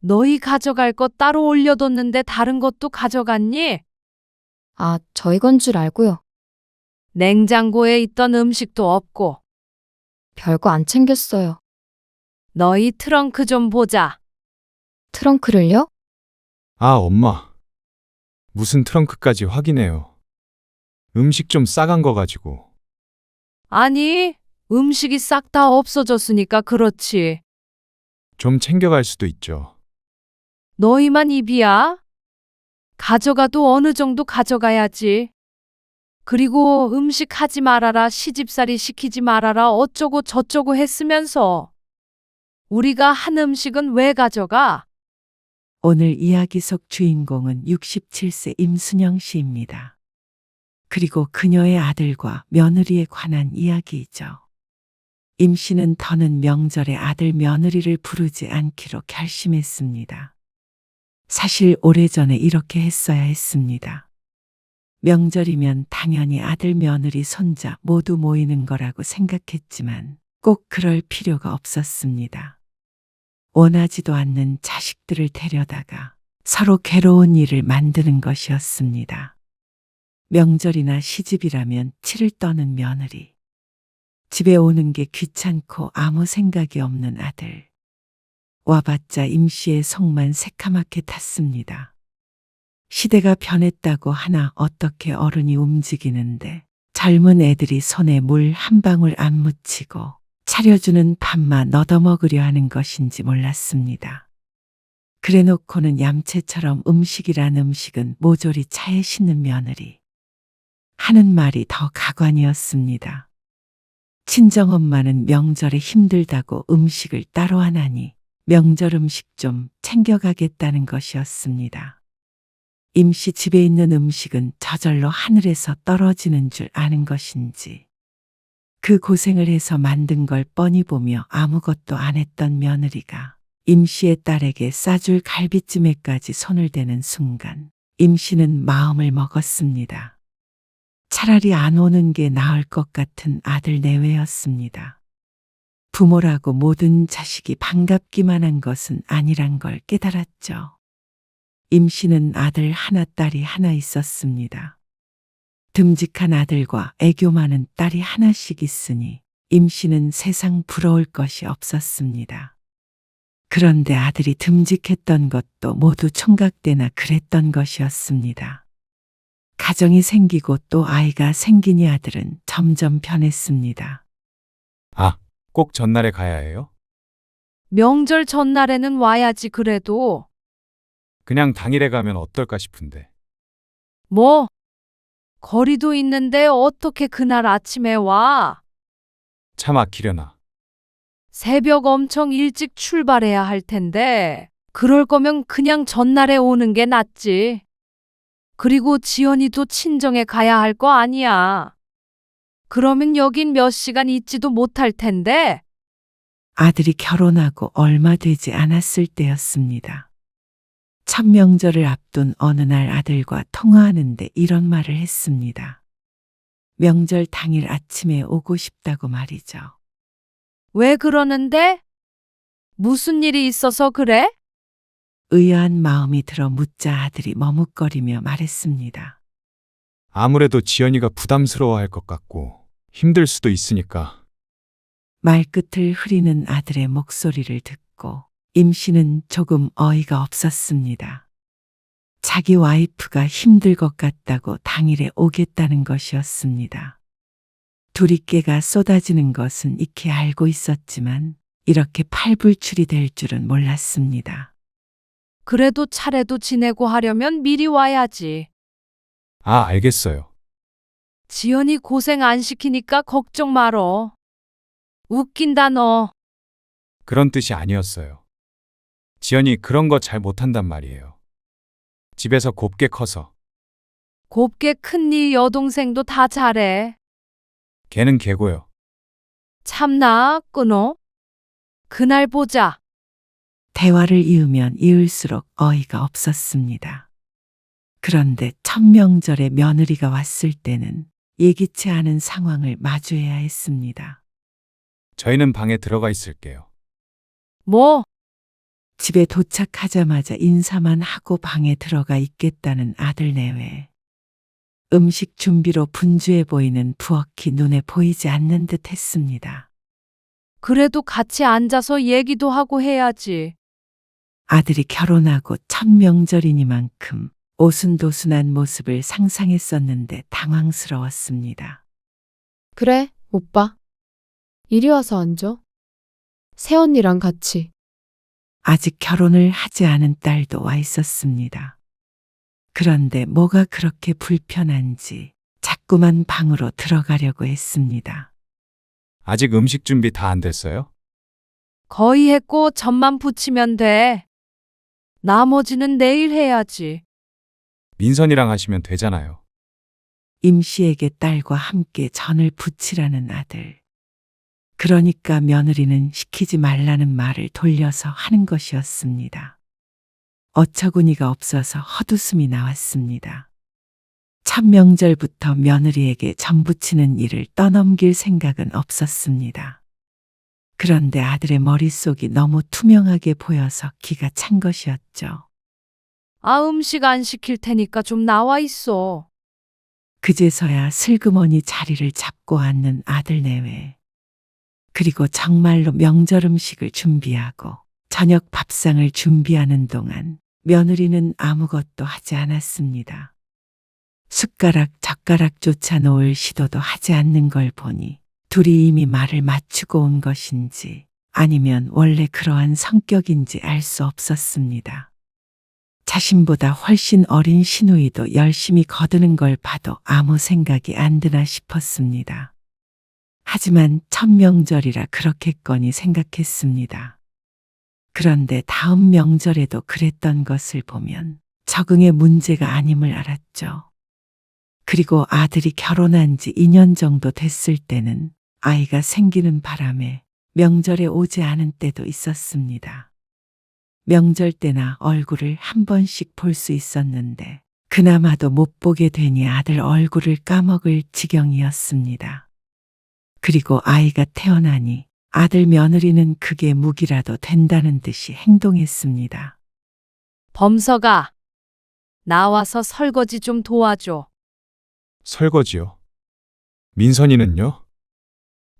너희 가져갈 것 따로 올려뒀는데 다른 것도 가져갔니? 아, 저희 건 줄 알고요. 냉장고에 있던 음식도 없고. 별거 안 챙겼어요. 너희 트렁크 좀 보자. 트렁크를요? 아, 엄마. 무슨 트렁크까지 확인해요. 음식 좀 싸간 거 가지고. 아니, 음식이 싹 다 없어졌으니까 그렇지. 좀 챙겨갈 수도 있죠. 너희만 입이야? 가져가도 어느 정도 가져가야지. 그리고 음식 하지 말아라, 시집살이 시키지 말아라, 어쩌고 저쩌고 했으면서. 우리가 한 음식은 왜 가져가? 오늘 이야기 속 주인공은 67세 임순영 씨입니다. 그리고 그녀의 아들과 며느리에 관한 이야기이죠. 임 씨는 더는 명절에 아들 며느리를 부르지 않기로 결심했습니다. 사실 오래전에 이렇게 했어야 했습니다. 명절이면 당연히 아들 며느리 손자 모두 모이는 거라고 생각했지만 꼭 그럴 필요가 없었습니다. 원하지도 않는 자식들을 데려다가 서로 괴로운 일을 만드는 것이었습니다. 명절이나 시집이라면 치를 떠는 며느리. 집에 오는 게 귀찮고 아무 생각이 없는 아들. 와봤자 임씨의 속만 새카맣게 탔습니다. 시대가 변했다고 하나 어떻게 어른이 움직이는데 젊은 애들이 손에 물 한 방울 안 묻히고 차려주는 밥만 얻어먹으려 하는 것인지 몰랐습니다. 그래놓고는 얌체처럼 음식이란 음식은 모조리 차에 싣는 며느리. 하는 말이 더 가관이었습니다. 친정엄마는 명절에 힘들다고 음식을 따로 하나니 명절 음식 좀 챙겨가겠다는 것이었습니다. 임씨 집에 있는 음식은 저절로 하늘에서 떨어지는 줄 아는 것인지 그 고생을 해서 만든 걸 뻔히 보며 아무것도 안 했던 며느리가 임씨의 딸에게 싸줄 갈비찜에까지 손을 대는 순간 임씨는 마음을 먹었습니다. 차라리 안 오는 게 나을 것 같은 아들 내외였습니다. 부모라고 모든 자식이 반갑기만 한 것은 아니란 걸 깨달았죠. 임씨는 아들 하나 딸이 하나 있었습니다. 듬직한 아들과 애교 많은 딸이 하나씩 있으니 임씨는 세상 부러울 것이 없었습니다. 그런데 아들이 듬직했던 것도 모두 총각때나 그랬던 것이었습니다. 가정이 생기고 또 아이가 생기니 아들은 점점 변했습니다. 아, 꼭 전날에 가야 해요? 명절 전날에는 와야지 그래도. 그냥 당일에 가면 어떨까 싶은데. 뭐? 거리도 있는데 어떻게 그날 아침에 와? 차 막히려나. 새벽 엄청 일찍 출발해야 할 텐데. 그럴 거면 그냥 전날에 오는 게 낫지. 그리고 지연이도 친정에 가야 할 거 아니야. 그러면 여긴 몇 시간 있지도 못할 텐데. 아들이 결혼하고 얼마 되지 않았을 때였습니다. 첫 명절을 앞둔 어느 날 아들과 통화하는데 이런 말을 했습니다. 명절 당일 아침에 오고 싶다고 말이죠. 왜 그러는데? 무슨 일이 있어서 그래? 의아한 마음이 들어 묻자 아들이 머뭇거리며 말했습니다. 아무래도 지연이가 부담스러워할 것 같고 힘들 수도 있으니까. 말끝을 흐리는 아들의 목소리를 듣고 임씨는 조금 어이가 없었습니다. 자기 와이프가 힘들 것 같다고 당일에 오겠다는 것이었습니다. 둘이깨가 쏟아지는 것은 익히 알고 있었지만 이렇게 팔불출이 될 줄은 몰랐습니다. 그래도 차례도 지내고 하려면 미리 와야지. 아, 알겠어요. 지연이 고생 안 시키니까 걱정 말어. 웃긴다 너. 그런 뜻이 아니었어요. 지연이 그런 거 잘 못한단 말이에요. 집에서 곱게 커서. 곱게 큰 네 여동생도 다 잘해. 걔는 걔고요. 참나 끊어. 그날 보자. 대화를 이으면 이을수록 어이가 없었습니다. 그런데 첫 명절에 며느리가 왔을 때는 예기치 않은 상황을 마주해야 했습니다. 저희는 방에 들어가 있을게요. 뭐? 집에 도착하자마자 인사만 하고 방에 들어가 있겠다는 아들 내외. 음식 준비로 분주해 보이는 부엌이 눈에 보이지 않는 듯 했습니다. 그래도 같이 앉아서 얘기도 하고 해야지. 아들이 결혼하고 첫 명절이니만큼 오순도순한 모습을 상상했었는데 당황스러웠습니다. 그래, 오빠. 이리 와서 앉아. 새언니랑 같이. 아직 결혼을 하지 않은 딸도 와 있었습니다. 그런데 뭐가 그렇게 불편한지 자꾸만 방으로 들어가려고 했습니다. 아직 음식 준비 다 안 됐어요? 거의 했고 전만 붙이면 돼. 나머지는 내일 해야지. 민선이랑 하시면 되잖아요. 임 씨에게 딸과 함께 전을 부치라는 아들. 그러니까 며느리는 시키지 말라는 말을 돌려서 하는 것이었습니다. 어처구니가 없어서 헛웃음이 나왔습니다. 첫 명절부터 며느리에게 전 부치는 일을 떠넘길 생각은 없었습니다. 그런데 아들의 머릿속이 너무 투명하게 보여서 기가 찬 것이었죠. 아, 음식 안 시킬 테니까 좀 나와 있어. 그제서야 슬그머니 자리를 잡고 앉는 아들 내외. 그리고 정말로 명절 음식을 준비하고 저녁 밥상을 준비하는 동안 며느리는 아무것도 하지 않았습니다. 숟가락, 젓가락조차 놓을 시도도 하지 않는 걸 보니 둘이 이미 말을 맞추고 온 것인지 아니면 원래 그러한 성격인지 알 수 없었습니다. 자신보다 훨씬 어린 시누이도 열심히 거드는 걸 봐도 아무 생각이 안 드나 싶었습니다. 하지만 첫 명절이라 그렇겠거니 생각했습니다. 그런데 다음 명절에도 그랬던 것을 보면 적응의 문제가 아님을 알았죠. 그리고 아들이 결혼한 지 2년 정도 됐을 때는 아이가 생기는 바람에 명절에 오지 않은 때도 있었습니다. 명절 때나 얼굴을 한 번씩 볼 수 있었는데 그나마도 못 보게 되니 아들 얼굴을 까먹을 지경이었습니다. 그리고 아이가 태어나니 아들 며느리는 그게 무기라도 된다는 듯이 행동했습니다. 범서가 나와서 설거지 좀 도와줘. 설거지요. 민선이는요?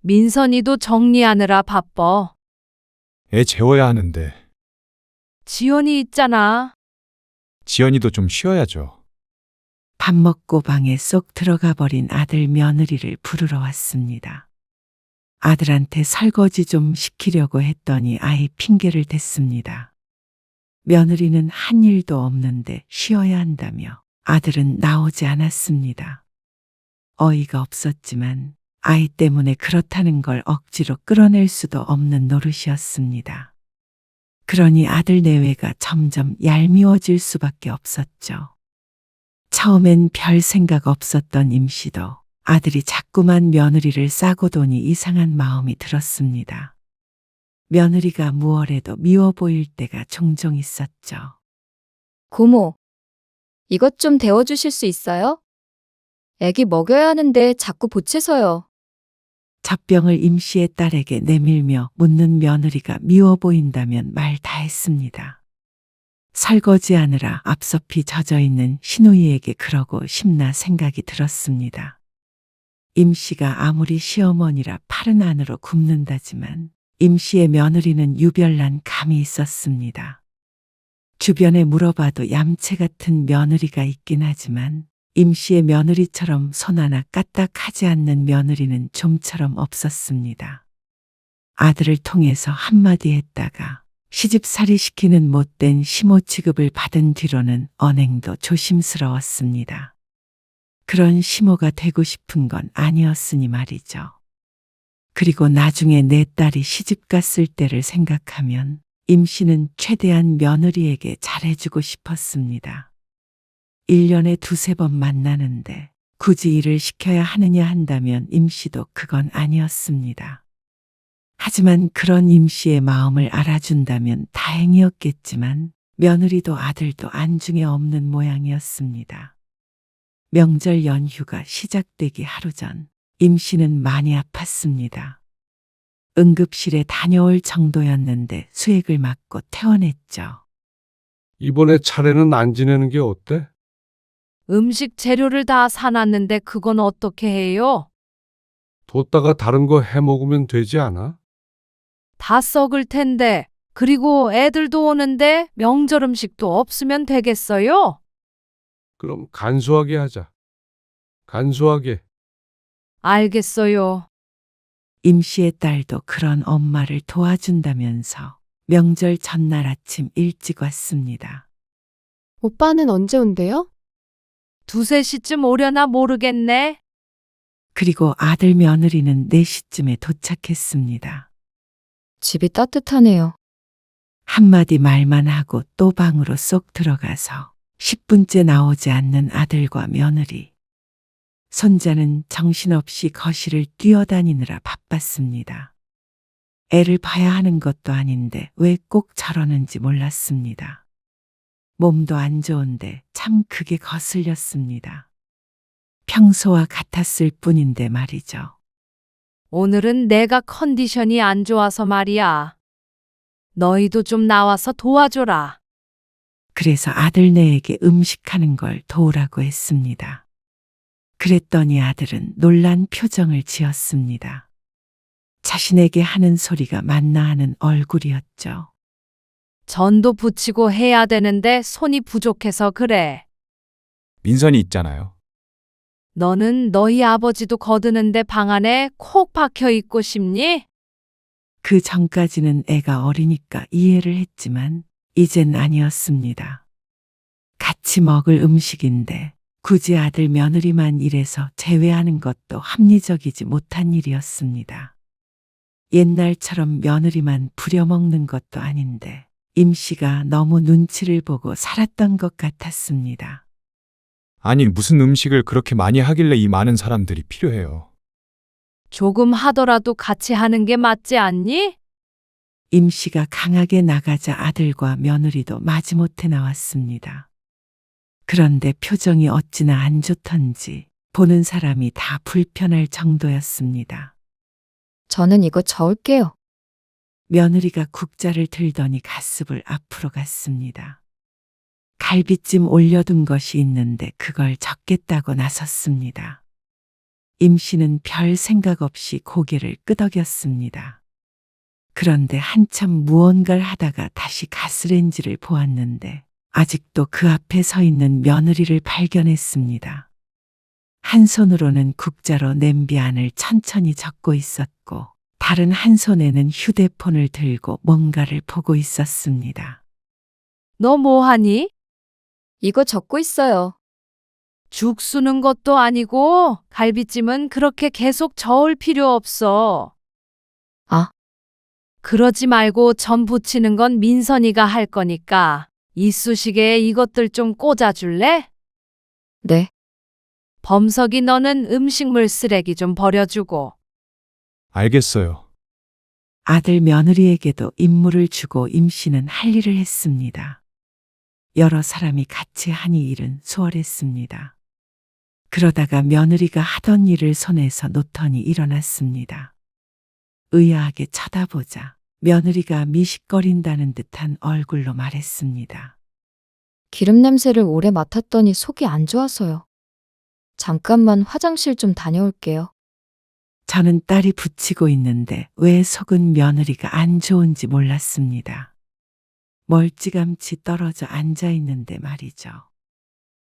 민선이도 정리하느라 바빠. 애 재워야 하는데. 지연이 있잖아. 지연이도 좀 쉬어야죠. 밥 먹고 방에 쏙 들어가 버린 아들 며느리를 부르러 왔습니다. 아들한테 설거지 좀 시키려고 했더니 아이 핑계를 댔습니다. 며느리는 한 일도 없는데 쉬어야 한다며 아들은 나오지 않았습니다. 어이가 없었지만 아이 때문에 그렇다는 걸 억지로 끌어낼 수도 없는 노릇이었습니다. 그러니 아들 내외가 점점 얄미워질 수밖에 없었죠. 처음엔 별 생각 없었던 임 씨도 아들이 자꾸만 며느리를 싸고 도니 이상한 마음이 들었습니다. 며느리가 무얼해도 미워 보일 때가 종종 있었죠. 고모, 이것 좀 데워주실 수 있어요? 애기 먹여야 하는데 자꾸 보채서요. 젖병을 임 씨의 딸에게 내밀며 묻는 며느리가 미워 보인다면 말 다 했습니다. 설거지하느라 앞섭이 젖어있는 시누이에게 그러고 싶나 생각이 들었습니다. 임 씨가 아무리 시어머니라 팔은 안으로 굽는다지만 임 씨의 며느리는 유별난 감이 있었습니다. 주변에 물어봐도 얌체 같은 며느리가 있긴 하지만 임 씨의 며느리처럼 손 하나 까딱하지 않는 며느리는 좀처럼 없었습니다. 아들을 통해서 한마디 했다가 시집살이 시키는 못된 시모 취급을 받은 뒤로는 언행도 조심스러웠습니다. 그런 시모가 되고 싶은 건 아니었으니 말이죠. 그리고 나중에 내 딸이 시집 갔을 때를 생각하면 임 씨는 최대한 며느리에게 잘해주고 싶었습니다. 1년에 2-3번 만나는데 굳이 일을 시켜야 하느냐 한다면 임 씨도 그건 아니었습니다. 하지만 그런 임 씨의 마음을 알아준다면 다행이었겠지만 며느리도 아들도 안중에 없는 모양이었습니다. 명절 연휴가 시작되기 하루 전 임 씨는 많이 아팠습니다. 응급실에 다녀올 정도였는데 수액을 맞고 퇴원했죠. 이번에 차례는 안 지내는 게 어때? 음식 재료를 다 사놨는데 그건 어떻게 해요? 뒀다가 다른 거 해 먹으면 되지 않아? 다 썩을 텐데. 그리고 애들도 오는데 명절 음식도 없으면 되겠어요? 그럼 간소하게 하자. 간소하게. 알겠어요. 임 씨의 딸도 그런 엄마를 도와준다면서 명절 전날 아침 일찍 왔습니다. 오빠는 언제 온대요? 두세 시쯤 오려나 모르겠네. 그리고 아들 며느리는 4시쯤에 도착했습니다. 집이 따뜻하네요. 한마디 말만 하고 또 방으로 쏙 들어가서 10분째 나오지 않는 아들과 며느리. 손자는 정신없이 거실을 뛰어다니느라 바빴습니다. 애를 봐야 하는 것도 아닌데 왜 꼭 저러는지 몰랐습니다. 몸도 안 좋은데 참 크게 거슬렸습니다. 평소와 같았을 뿐인데 말이죠. 오늘은 내가 컨디션이 안 좋아서 말이야. 너희도 좀 나와서 도와줘라. 그래서 아들네에게 음식하는 걸 도우라고 했습니다. 그랬더니 아들은 놀란 표정을 지었습니다. 자신에게 하는 소리가 맞나 하는 얼굴이었죠. 전도 붙이고 해야 되는데 손이 부족해서 그래. 민선이 있잖아요. 너는 너희 아버지도 거드는데 방 안에 콕 박혀 있고 싶니? 그 전까지는 애가 어리니까 이해를 했지만 이젠 아니었습니다. 같이 먹을 음식인데 굳이 아들 며느리만 일해서 제외하는 것도 합리적이지 못한 일이었습니다. 옛날처럼 며느리만 부려먹는 것도 아닌데 임 씨가 너무 눈치를 보고 살았던 것 같았습니다. 아니, 무슨 음식을 그렇게 많이 하길래 이 많은 사람들이 필요해요. 조금 하더라도 같이 하는 게 맞지 않니? 임 씨가 강하게 나가자 아들과 며느리도 마지못해 나왔습니다. 그런데 표정이 어찌나 안 좋던지 보는 사람이 다 불편할 정도였습니다. 저는 이거 저을게요. 며느리가 국자를 들더니 가슴을 앞으로 갔습니다. 갈비찜 올려둔 것이 있는데 그걸 적겠다고 나섰습니다. 임 씨는 별 생각 없이 고개를 끄덕였습니다. 그런데 한참 무언가를 하다가 다시 가스레인지를 보았는데 아직도 그 앞에 서 있는 며느리를 발견했습니다. 한 손으로는 국자로 냄비 안을 천천히 적고 있었고 다른 한 손에는 휴대폰을 들고 뭔가를 보고 있었습니다. 너 뭐하니? 이거 적고 있어요. 죽 쓰는 것도 아니고 갈비찜은 그렇게 계속 저을 필요 없어. 아. 그러지 말고 전 부치는 건 민선이가 할 거니까 이쑤시개에 이것들 좀 꽂아줄래? 네. 범석이 너는 음식물 쓰레기 좀 버려주고. 알겠어요. 아들 며느리에게도 임무를 주고 임 씨는 할 일을 했습니다. 여러 사람이 같이 하니 일은 수월했습니다. 그러다가 며느리가 하던 일을 손에서 놓더니 일어났습니다. 의아하게 쳐다보자 며느리가 미식거린다는 듯한 얼굴로 말했습니다. 기름 냄새를 오래 맡았더니 속이 안 좋아서요. 잠깐만 화장실 좀 다녀올게요. 저는 딸이 붙이고 있는데 왜 속은 며느리가 안 좋은지 몰랐습니다. 멀찌감치 떨어져 앉아 있는데 말이죠.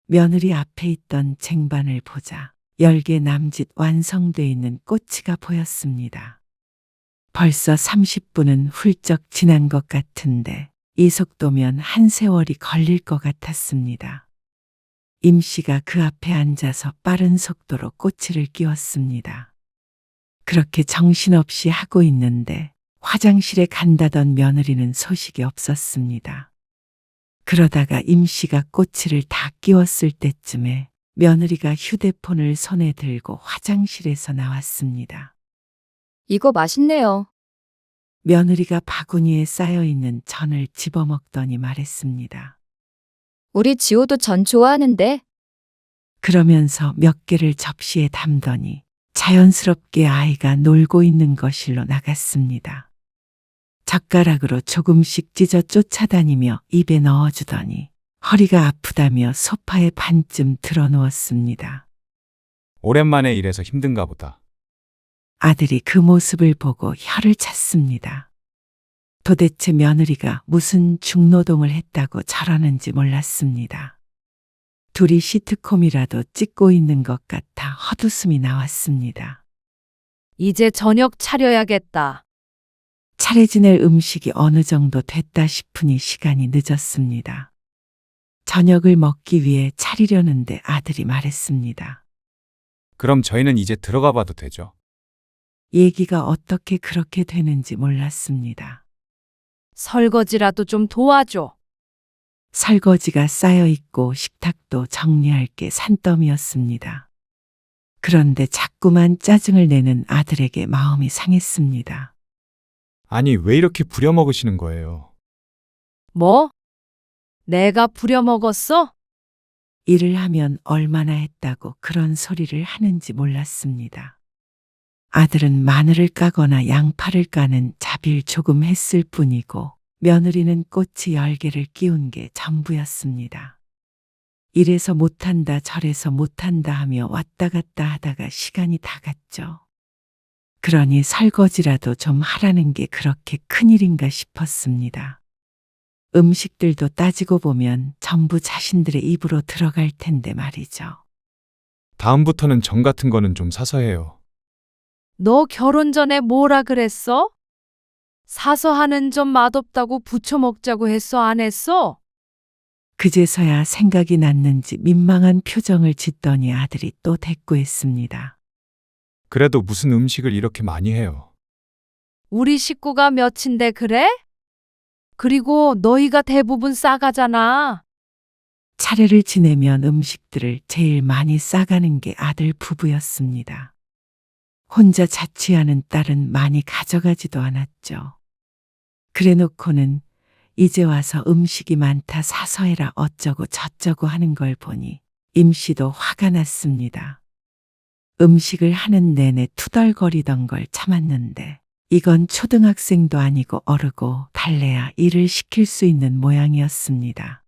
며느리 앞에 있던 쟁반을 보자 10개 남짓 완성돼 있는 꼬치가 보였습니다. 벌써 30분은 훌쩍 지난 것 같은데 이 속도면 한 세월이 걸릴 것 같았습니다. 임 씨가 그 앞에 앉아서 빠른 속도로 꼬치를 끼웠습니다. 그렇게 정신없이 하고 있는데 화장실에 간다던 며느리는 소식이 없었습니다. 그러다가 임 씨가 꼬치를 다 끼웠을 때쯤에 며느리가 휴대폰을 손에 들고 화장실에서 나왔습니다. 이거 맛있네요. 며느리가 바구니에 쌓여있는 전을 집어먹더니 말했습니다. 우리 지호도 전 좋아하는데. 그러면서 몇 개를 접시에 담더니 자연스럽게 아이가 놀고 있는 거실로 나갔습니다. 젓가락으로 조금씩 찢어 쫓아다니며 입에 넣어주더니 허리가 아프다며 소파에 반쯤 드러누웠습니다. 오랜만에 일해서 힘든가 보다. 아들이 그 모습을 보고 혀를 찼습니다. 도대체 며느리가 무슨 중노동을 했다고 저러는지 몰랐습니다. 둘이 시트콤이라도 찍고 있는 것 같아 헛웃음이 나왔습니다. 이제 저녁 차려야겠다. 차례 지낼 음식이 어느 정도 됐다 싶으니 시간이 늦었습니다. 저녁을 먹기 위해 차리려는데 아들이 말했습니다. 그럼 저희는 이제 들어가 봐도 되죠? 얘기가 어떻게 그렇게 되는지 몰랐습니다. 설거지라도 좀 도와줘. 설거지가 쌓여 있고 식탁도 정리할 게 산더미였습니다. 그런데 자꾸만 짜증을 내는 아들에게 마음이 상했습니다. 아니, 왜 이렇게 부려먹으시는 거예요? 뭐? 내가 부려먹었어? 일을 하면 얼마나 했다고 그런 소리를 하는지 몰랐습니다. 아들은 마늘을 까거나 양파를 까는 자비를 조금 했을 뿐이고 며느리는 꽃이 10개를 끼운 게 전부였습니다. 이래서 못한다 저래서 못한다 하며 왔다 갔다 하다가 시간이 다 갔죠. 그러니 설거지라도 좀 하라는 게 그렇게 큰일인가 싶었습니다. 음식들도 따지고 보면 전부 자신들의 입으로 들어갈 텐데 말이죠. 다음부터는 정 같은 거는 좀 사서 해요. 너 결혼 전에 뭐라 그랬어? 사서 하는 좀 맛없다고 부쳐 먹자고 했어, 안 했어? 그제서야 생각이 났는지 민망한 표정을 짓더니 아들이 또 대꾸했습니다. 그래도 무슨 음식을 이렇게 많이 해요. 우리 식구가 몇인데 그래? 그리고 너희가 대부분 싸가잖아. 차례를 지내면 음식들을 제일 많이 싸가는 게 아들 부부였습니다. 혼자 자취하는 딸은 많이 가져가지도 않았죠. 그래놓고는 이제 와서 음식이 많다 사서 해라 어쩌고 저쩌고 하는 걸 보니 임씨도 화가 났습니다. 음식을 하는 내내 투덜거리던 걸 참았는데 이건 초등학생도 아니고 어르고 달래야 일을 시킬 수 있는 모양이었습니다.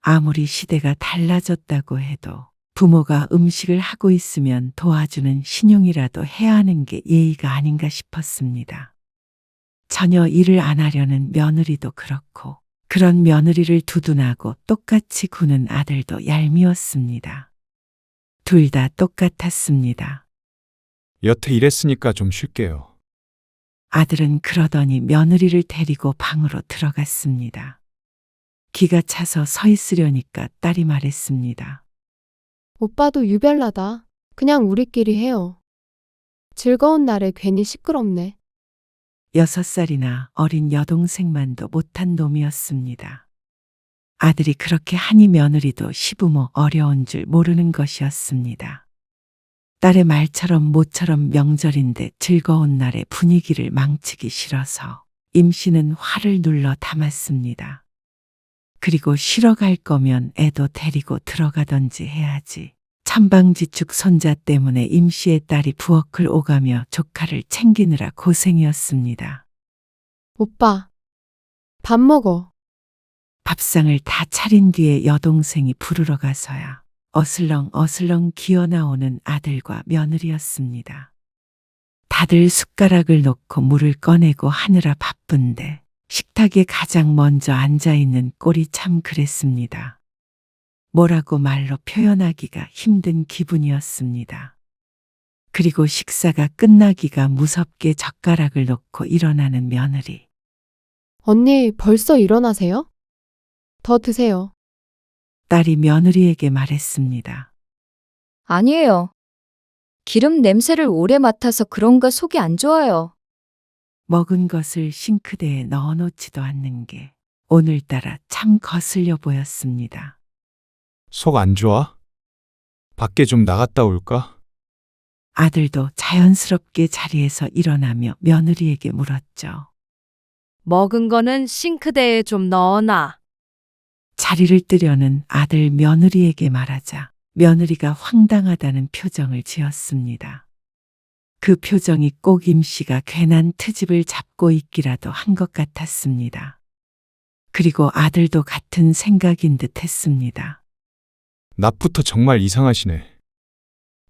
아무리 시대가 달라졌다고 해도 부모가 음식을 하고 있으면 도와주는 신용이라도 해야 하는 게 예의가 아닌가 싶었습니다. 전혀 일을 안 하려는 며느리도 그렇고 그런 며느리를 두둔하고 똑같이 구는 아들도 얄미웠습니다. 둘 다 똑같았습니다. 여태 일했으니까 좀 쉴게요. 아들은 그러더니 며느리를 데리고 방으로 들어갔습니다. 기가 차서 서 있으려니까 딸이 말했습니다. 오빠도 유별나다. 그냥 우리끼리 해요. 즐거운 날에 괜히 시끄럽네. 6살이나 어린 여동생만도 못한 놈이었습니다. 아들이 그렇게 하니 며느리도 시부모 어려운 줄 모르는 것이었습니다. 딸의 말처럼 모처럼 명절인데 즐거운 날의 분위기를 망치기 싫어서 임씨는 화를 눌러 담았습니다. 그리고 쉬러 갈 거면 애도 데리고 들어가던지 해야지. 천방지축 손자 때문에 임씨의 딸이 부엌을 오가며 조카를 챙기느라 고생이었습니다. 오빠, 밥 먹어. 밥상을 다 차린 뒤에 여동생이 부르러 가서야 어슬렁어슬렁 기어나오는 아들과 며느리였습니다. 다들 숟가락을 놓고 물을 꺼내고 하느라 바쁜데 식탁에 가장 먼저 앉아있는 꼴이 참 그랬습니다. 뭐라고 말로 표현하기가 힘든 기분이었습니다. 그리고 식사가 끝나기가 무섭게 젓가락을 놓고 일어나는 며느리. 언니 벌써 일어나세요? 더 드세요. 딸이 며느리에게 말했습니다. 아니에요. 기름 냄새를 오래 맡아서 그런가 속이 안 좋아요. 먹은 것을 싱크대에 넣어놓지도 않는 게 오늘따라 참 거슬려 보였습니다. 속 안 좋아? 밖에 좀 나갔다 올까? 아들도 자연스럽게 자리에서 일어나며 며느리에게 물었죠. 먹은 거는 싱크대에 좀 넣어놔. 자리를 뜨려는 아들 며느리에게 말하자 며느리가 황당하다는 표정을 지었습니다. 그 표정이 꼭 임씨가 괜한 트집을 잡고 있기라도 한 것 같았습니다. 그리고 아들도 같은 생각인 듯 했습니다. 낮부터 정말 이상하시네.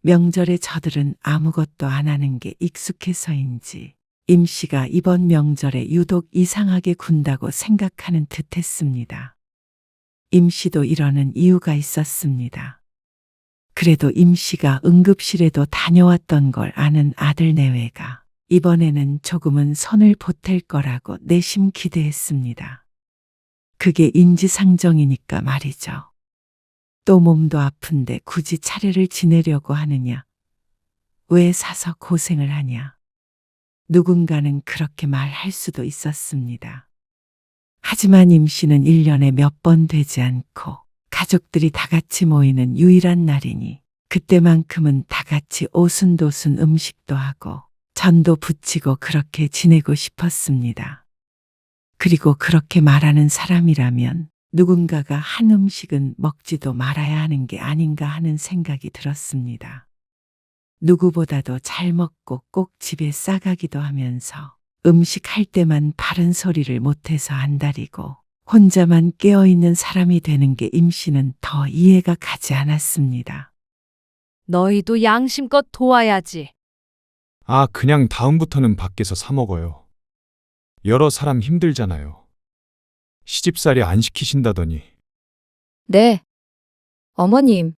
명절에 저들은 아무것도 안 하는 게 익숙해서인지 임씨가 이번 명절에 유독 이상하게 군다고 생각하는 듯 했습니다. 임씨도 이러는 이유가 있었습니다. 그래도 임씨가 응급실에도 다녀왔던 걸 아는 아들 내외가 이번에는 조금은 손을 보탤 거라고 내심 기대했습니다. 그게 인지상정이니까 말이죠. 또 몸도 아픈데 굳이 차례를 지내려고 하느냐? 왜 사서 고생을 하냐? 누군가는 그렇게 말할 수도 있었습니다. 하지만 임씨는 1년에 몇 번 되지 않고 가족들이 다 같이 모이는 유일한 날이니 그때만큼은 다 같이 오순도순 음식도 하고 전도 부치고 그렇게 지내고 싶었습니다. 그리고 그렇게 말하는 사람이라면 누군가가 한 음식은 먹지도 말아야 하는 게 아닌가 하는 생각이 들었습니다. 누구보다도 잘 먹고 꼭 집에 싸가기도 하면서 음식 할 때만 바른 소리를 못해서 안달이고 혼자만 깨어있는 사람이 되는 게 임씨는 더 이해가 가지 않았습니다. 너희도 양심껏 도와야지. 아, 그냥 다음부터는 밖에서 사 먹어요. 여러 사람 힘들잖아요. 시집살이 안 시키신다더니. 네. 어머님,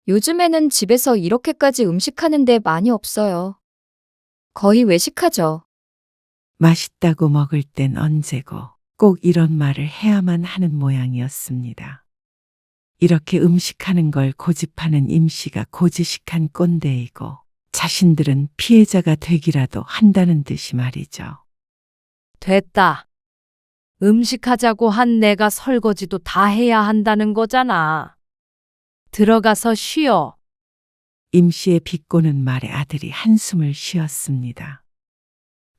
요즘에는 집에서 이렇게까지 음식하는데 많이 없어요. 거의 외식하죠. 맛있다고 먹을 땐 언제고 꼭 이런 말을 해야만 하는 모양이었습니다. 이렇게 음식하는 걸 고집하는 임씨가 고지식한 꼰대이고 자신들은 피해자가 되기라도 한다는 듯이 말이죠. 됐다. 음식하자고 한 내가 설거지도 다 해야 한다는 거잖아. 들어가서 쉬어. 임씨의 비꼬는 말에 아들이 한숨을 쉬었습니다.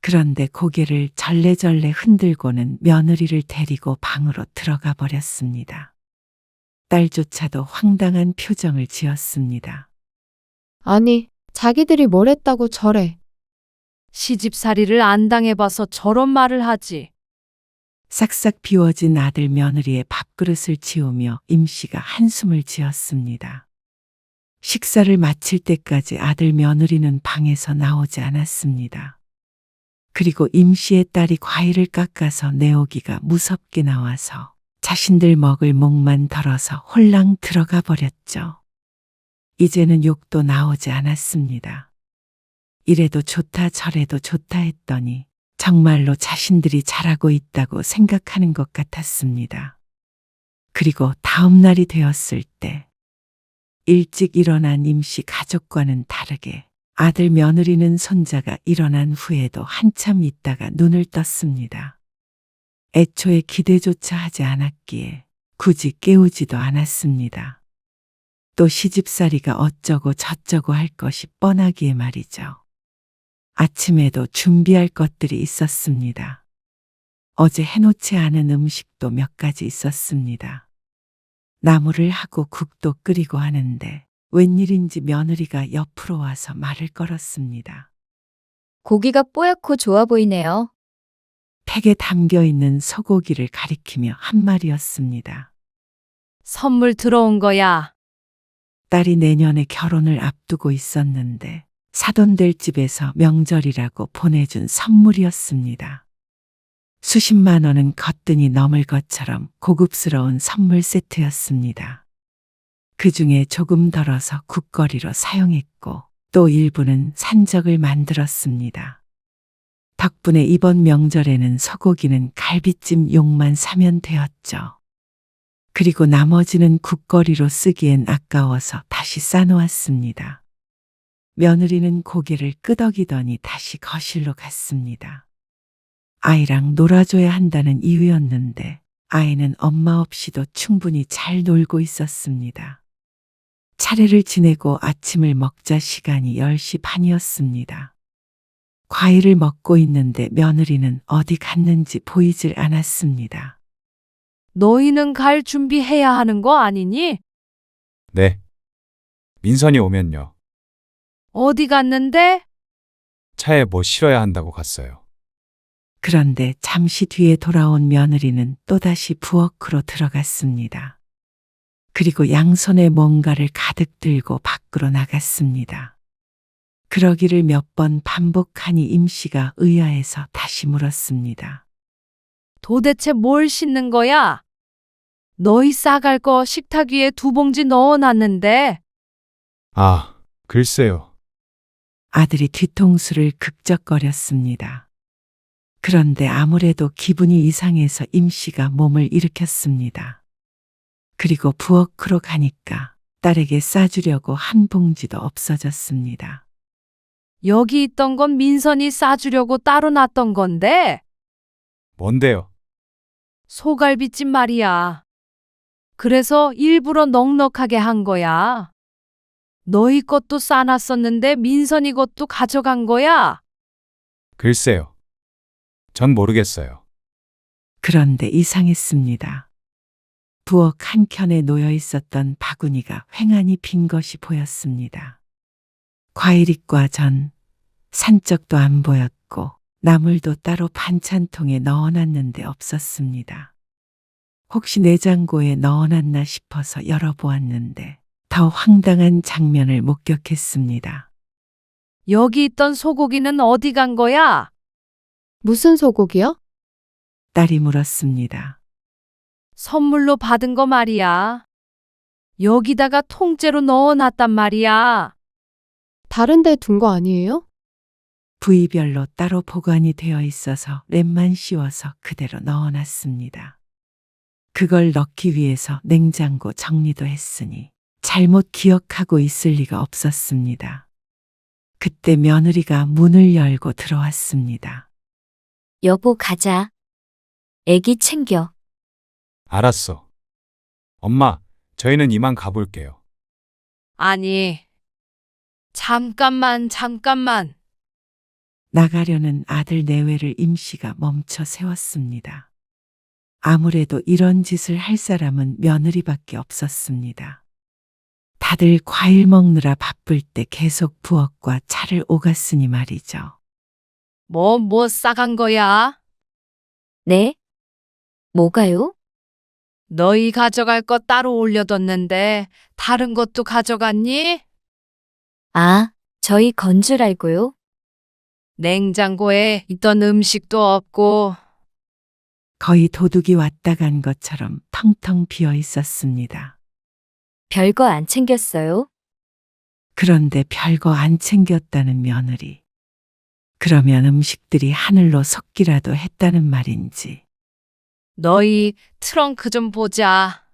그런데 고개를 절레절레 흔들고는 며느리를 데리고 방으로 들어가 버렸습니다. 딸조차도 황당한 표정을 지었습니다. 아니, 자기들이 뭘 했다고 저래. 시집살이를 안 당해봐서 저런 말을 하지. 싹싹 비워진 아들 며느리의 밥그릇을 치우며 임씨가 한숨을 지었습니다. 식사를 마칠 때까지 아들 며느리는 방에서 나오지 않았습니다. 그리고 임씨의 딸이 과일을 깎아서 내오기가 무섭게 나와서 자신들 먹을 목만 덜어서 홀랑 들어가 버렸죠. 이제는 욕도 나오지 않았습니다. 이래도 좋다 저래도 좋다 했더니 정말로 자신들이 잘하고 있다고 생각하는 것 같았습니다. 그리고 다음 날이 되었을 때 일찍 일어난 임씨 가족과는 다르게 아들 며느리는 손자가 일어난 후에도 한참 있다가 눈을 떴습니다. 애초에 기대조차 하지 않았기에 굳이 깨우지도 않았습니다. 또 시집살이가 어쩌고 저쩌고 할 것이 뻔하기에 말이죠. 아침에도 준비할 것들이 있었습니다. 어제 해놓지 않은 음식도 몇 가지 있었습니다. 나물을 하고 국도 끓이고 하는데 웬일인지 며느리가 옆으로 와서 말을 걸었습니다. 고기가 뽀얗고 좋아 보이네요. 팩에 담겨있는 소고기를 가리키며 한 말이었습니다. 선물 들어온 거야. 딸이 내년에 결혼을 앞두고 있었는데 사돈 될 집에서 명절이라고 보내준 선물이었습니다. 수십만 원은 거뜬히 넘을 것처럼 고급스러운 선물 세트였습니다. 그 중에 조금 덜어서 국거리로 사용했고 또 일부는 산적을 만들었습니다. 덕분에 이번 명절에는 소고기는 갈비찜 용만 사면 되었죠. 그리고 나머지는 국거리로 쓰기엔 아까워서 다시 싸놓았습니다. 며느리는 고개를 끄덕이더니 다시 거실로 갔습니다. 아이랑 놀아줘야 한다는 이유였는데 아이는 엄마 없이도 충분히 잘 놀고 있었습니다. 차례를 지내고 아침을 먹자 시간이 10시 반이었습니다. 과일을 먹고 있는데 며느리는 어디 갔는지 보이질 않았습니다. 너희는 갈 준비해야 하는 거 아니니? 네. 민선이 오면요. 어디 갔는데? 차에 뭐 실어야 한다고 갔어요. 그런데 잠시 뒤에 돌아온 며느리는 또다시 부엌으로 들어갔습니다. 그리고 양손에 뭔가를 가득 들고 밖으로 나갔습니다. 그러기를 몇 번 반복하니 임씨가 의아해서 다시 물었습니다. 도대체 뭘 씻는 거야? 너희 싸갈 거 식탁 위에 2봉지 넣어놨는데. 아, 글쎄요. 아들이 뒤통수를 극적거렸습니다. 그런데 아무래도 기분이 이상해서 임씨가 몸을 일으켰습니다. 그리고 부엌으로 가니까 딸에게 싸주려고 한 봉지도 없어졌습니다. 여기 있던 건 민선이 싸주려고 따로 놨던 건데. 뭔데요? 소갈비찜 말이야. 그래서 일부러 넉넉하게 한 거야. 너희 것도 싸놨었는데 민선이 것도 가져간 거야. 글쎄요. 전 모르겠어요. 그런데 이상했습니다. 부엌 한켠에 놓여 있었던 바구니가 횡하니 빈 것이 보였습니다. 과일잎과 전, 산적도 안 보였고 나물도 따로 반찬통에 넣어놨는데 없었습니다. 혹시 내장고에 넣어놨나 싶어서 열어보았는데 더 황당한 장면을 목격했습니다. 여기 있던 소고기는 어디 간 거야? 무슨 소고기요? 딸이 물었습니다. 선물로 받은 거 말이야. 여기다가 통째로 넣어놨단 말이야. 다른 데 둔 거 아니에요? 부위별로 따로 보관이 되어 있어서 랩만 씌워서 그대로 넣어놨습니다. 그걸 넣기 위해서 냉장고 정리도 했으니 잘못 기억하고 있을 리가 없었습니다. 그때 며느리가 문을 열고 들어왔습니다. 여보, 가자. 애기 챙겨. 알았어. 엄마, 저희는 이만 가볼게요. 아니, 잠깐만. 나가려는 아들 내외를 임씨가 멈춰 세웠습니다. 아무래도 이런 짓을 할 사람은 며느리밖에 없었습니다. 다들 과일 먹느라 바쁠 때 계속 부엌과 차를 오갔으니 말이죠. 뭐 싸간 거야? 네? 뭐가요? 너희 가져갈 거 따로 올려뒀는데 다른 것도 가져갔니? 아, 저희 건 줄 알고요. 냉장고에 있던 음식도 없고. 거의 도둑이 왔다 간 것처럼 텅텅 비어 있었습니다. 별거 안 챙겼어요? 그런데 별거 안 챙겼다는 며느리. 그러면 음식들이 하늘로 솟기라도 했다는 말인지. 너희 트렁크 좀 보자.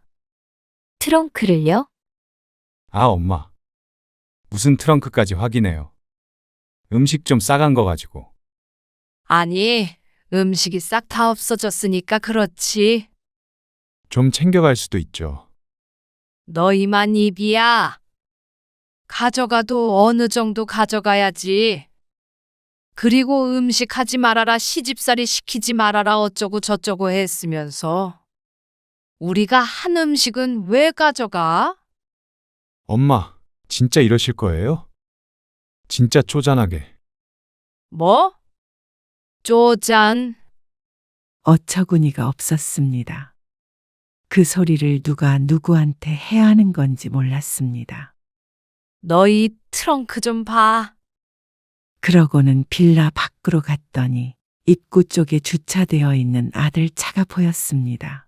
트렁크를요? 아, 엄마. 무슨 트렁크까지 확인해요. 음식 좀 싸간 거 가지고. 아니, 음식이 싹 다 없어졌으니까 그렇지. 좀 챙겨갈 수도 있죠. 너희만 입이야. 가져가도 어느 정도 가져가야지. 그리고 음식 하지 말아라, 시집살이 시키지 말아라 어쩌고 저쩌고 했으면서. 우리가 한 음식은 왜 가져가? 엄마, 진짜 이러실 거예요? 진짜 쪼잔하게. 뭐? 쪼잔. 어처구니가 없었습니다. 그 소리를 누가 누구한테 해야 하는 건지 몰랐습니다. 너희 트렁크 좀 봐. 그러고는 빌라 밖으로 갔더니 입구 쪽에 주차되어 있는 아들 차가 보였습니다.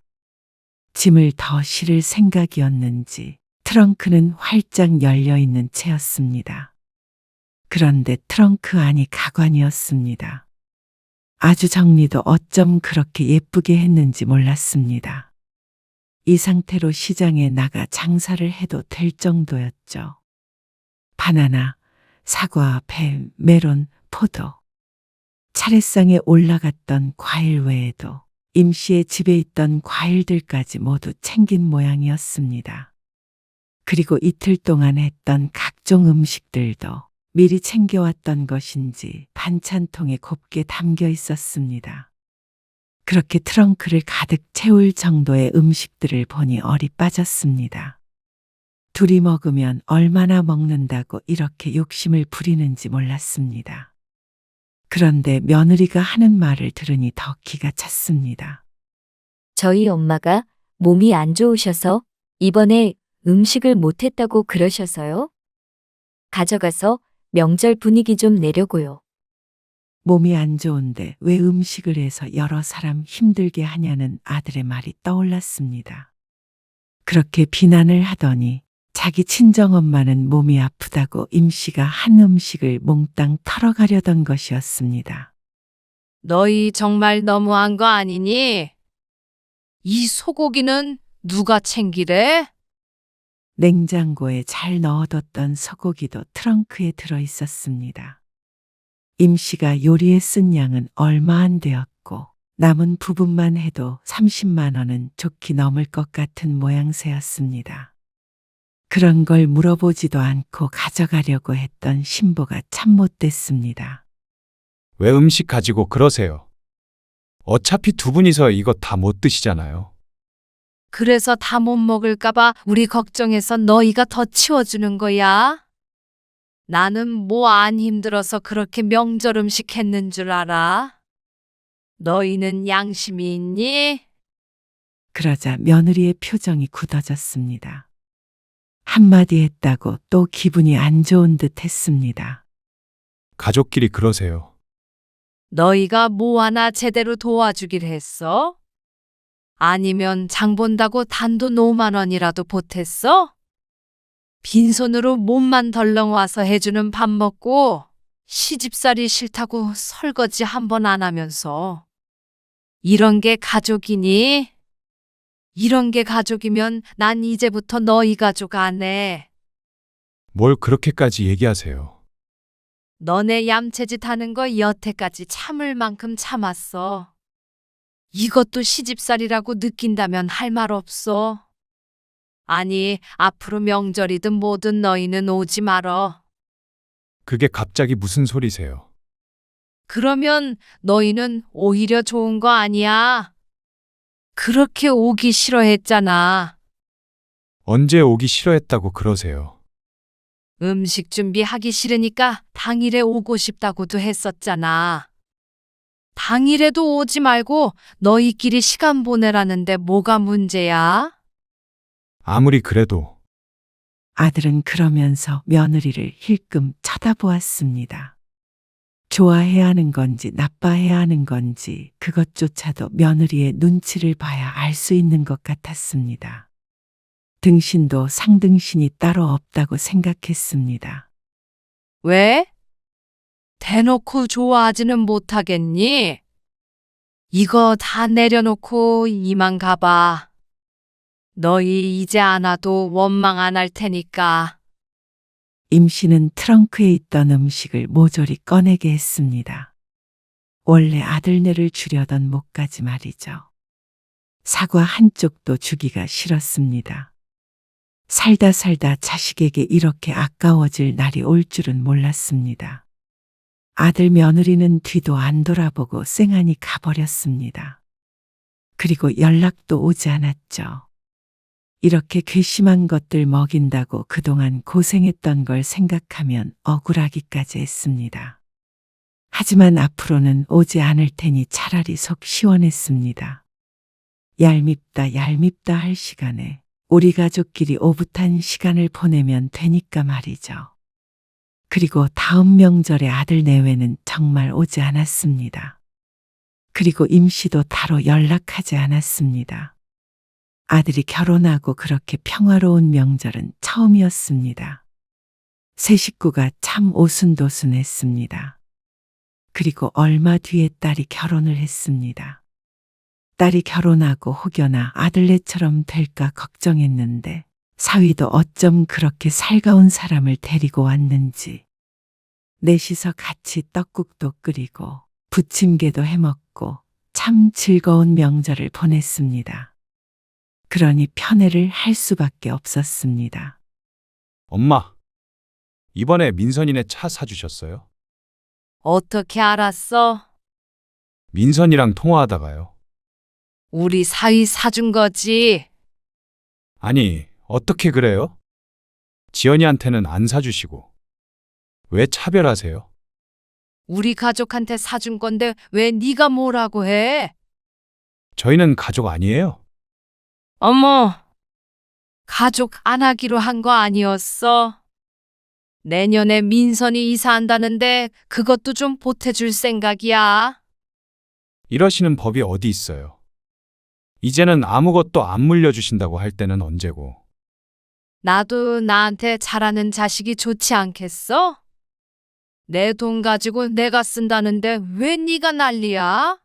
짐을 더 실을 생각이었는지 트렁크는 활짝 열려 있는 채였습니다. 그런데 트렁크 안이 가관이었습니다. 아주 정리도 어쩜 그렇게 예쁘게 했는지 몰랐습니다. 이 상태로 시장에 나가 장사를 해도 될 정도였죠. 바나나, 사과, 배, 메론, 포도. 차례상에 올라갔던 과일 외에도 임씨의 집에 있던 과일들까지 모두 챙긴 모양이었습니다. 그리고 이틀 동안 했던 각종 음식들도 미리 챙겨왔던 것인지 반찬통에 곱게 담겨 있었습니다. 그렇게 트렁크를 가득 채울 정도의 음식들을 보니 얼이 빠졌습니다. 둘이 먹으면 얼마나 먹는다고 이렇게 욕심을 부리는지 몰랐습니다. 그런데 며느리가 하는 말을 들으니 더 기가 찼습니다. 저희 엄마가 몸이 안 좋으셔서 이번에 음식을 못했다고 그러셔서요. 가져가서 명절 분위기 좀 내려고요. 몸이 안 좋은데 왜 음식을 해서 여러 사람 힘들게 하냐는 아들의 말이 떠올랐습니다. 그렇게 비난을 하더니 자기 친정엄마는 몸이 아프다고 임씨가 한 음식을 몽땅 털어가려던 것이었습니다. 너희 정말 너무한 거 아니니? 이 소고기는 누가 챙기래? 냉장고에 잘 넣어뒀던 소고기도 트렁크에 들어 있었습니다. 임씨가 요리에 쓴 양은 얼마 안 되었고 남은 부분만 해도 30만 원은 좋게 넘을 것 같은 모양새였습니다. 그런 걸 물어보지도 않고 가져가려고 했던 신부가 참 못됐습니다. 왜 음식 가지고 그러세요? 어차피 두 분이서 이거 다 못 드시잖아요. 그래서 다 못 먹을까봐 우리 걱정해서 너희가 더 치워주는 거야? 나는 뭐 안 힘들어서 그렇게 명절 음식 했는 줄 알아? 너희는 양심이 있니? 그러자 며느리의 표정이 굳어졌습니다. 한마디 했다고 또 기분이 안 좋은 듯 했습니다. 가족끼리 그러세요. 너희가 뭐 하나 제대로 도와주길 했어? 아니면 장 본다고 단돈 5만 원이라도 보탰어? 빈손으로 몸만 덜렁 와서 해주는 밥 먹고 시집살이 싫다고 설거지 한 번 안 하면서 이런 게 가족이니? 이런 게 가족이면 난 이제부터 너희 가족 안 해. 뭘 그렇게까지 얘기하세요. 너네 얌체짓 하는 거 여태까지 참을 만큼 참았어. 이것도 시집살이라고 느낀다면 할 말 없어. 아니, 앞으로 명절이든 뭐든 너희는 오지 말어. 그게 갑자기 무슨 소리세요? 그러면 너희는 오히려 좋은 거 아니야? 그렇게 오기 싫어했잖아. 언제 오기 싫어했다고 그러세요? 음식 준비하기 싫으니까 당일에 오고 싶다고도 했었잖아. 당일에도 오지 말고 너희끼리 시간 보내라는데 뭐가 문제야? 아무리 그래도 아들은 그러면서 며느리를 힐끔 쳐다보았습니다. 좋아해야 하는 건지 나빠해야 하는 건지 그것조차도 며느리의 눈치를 봐야 알 수 있는 것 같았습니다. 등신도 상등신이 따로 없다고 생각했습니다. 왜? 대놓고 좋아하지는 못하겠니? 이거 다 내려놓고 이만 가봐. 너희 이제 안 와도 원망 안 할 테니까. 임씨는 트렁크에 있던 음식을 모조리 꺼내게 했습니다. 원래 아들네를 주려던 목까지 말이죠. 사과 한쪽도 주기가 싫었습니다. 살다 살다 자식에게 이렇게 아까워질 날이 올 줄은 몰랐습니다. 아들 며느리는 뒤도 안 돌아보고 쌩하니 가버렸습니다. 그리고 연락도 오지 않았죠. 이렇게 괘씸한 것들 먹인다고 그동안 고생했던 걸 생각하면 억울하기까지 했습니다. 하지만 앞으로는 오지 않을 테니 차라리 속 시원했습니다. 얄밉다 얄밉다 할 시간에 우리 가족끼리 오붓한 시간을 보내면 되니까 말이죠. 그리고 다음 명절에 아들 내외는 정말 오지 않았습니다. 그리고 임씨도 따로 연락하지 않았습니다. 아들이 결혼하고 그렇게 평화로운 명절은 처음이었습니다. 세 식구가 참 오순도순했습니다. 그리고 얼마 뒤에 딸이 결혼을 했습니다. 딸이 결혼하고 혹여나 아들네처럼 될까 걱정했는데 사위도 어쩜 그렇게 살가운 사람을 데리고 왔는지 넷이서 같이 떡국도 끓이고 부침개도 해먹고 참 즐거운 명절을 보냈습니다. 그러니 편애를 할 수밖에 없었습니다. 엄마, 이번에 민선이네 차 사주셨어요? 어떻게 알았어? 민선이랑 통화하다가요. 우리 사위 사준 거지. 아니, 어떻게 그래요? 지연이한테는 안 사주시고. 왜 차별하세요? 우리 가족한테 사준 건데 왜 네가 뭐라고 해? 저희는 가족 아니에요? 어머, 가족 안 하기로 한 거 아니었어? 내년에 민선이 이사한다는데 그것도 좀 보태줄 생각이야. 이러시는 법이 어디 있어요? 이제는 아무것도 안 물려주신다고 할 때는 언제고. 나도 나한테 잘하는 자식이 좋지 않겠어? 내 돈 가지고 내가 쓴다는데 왜 네가 난리야?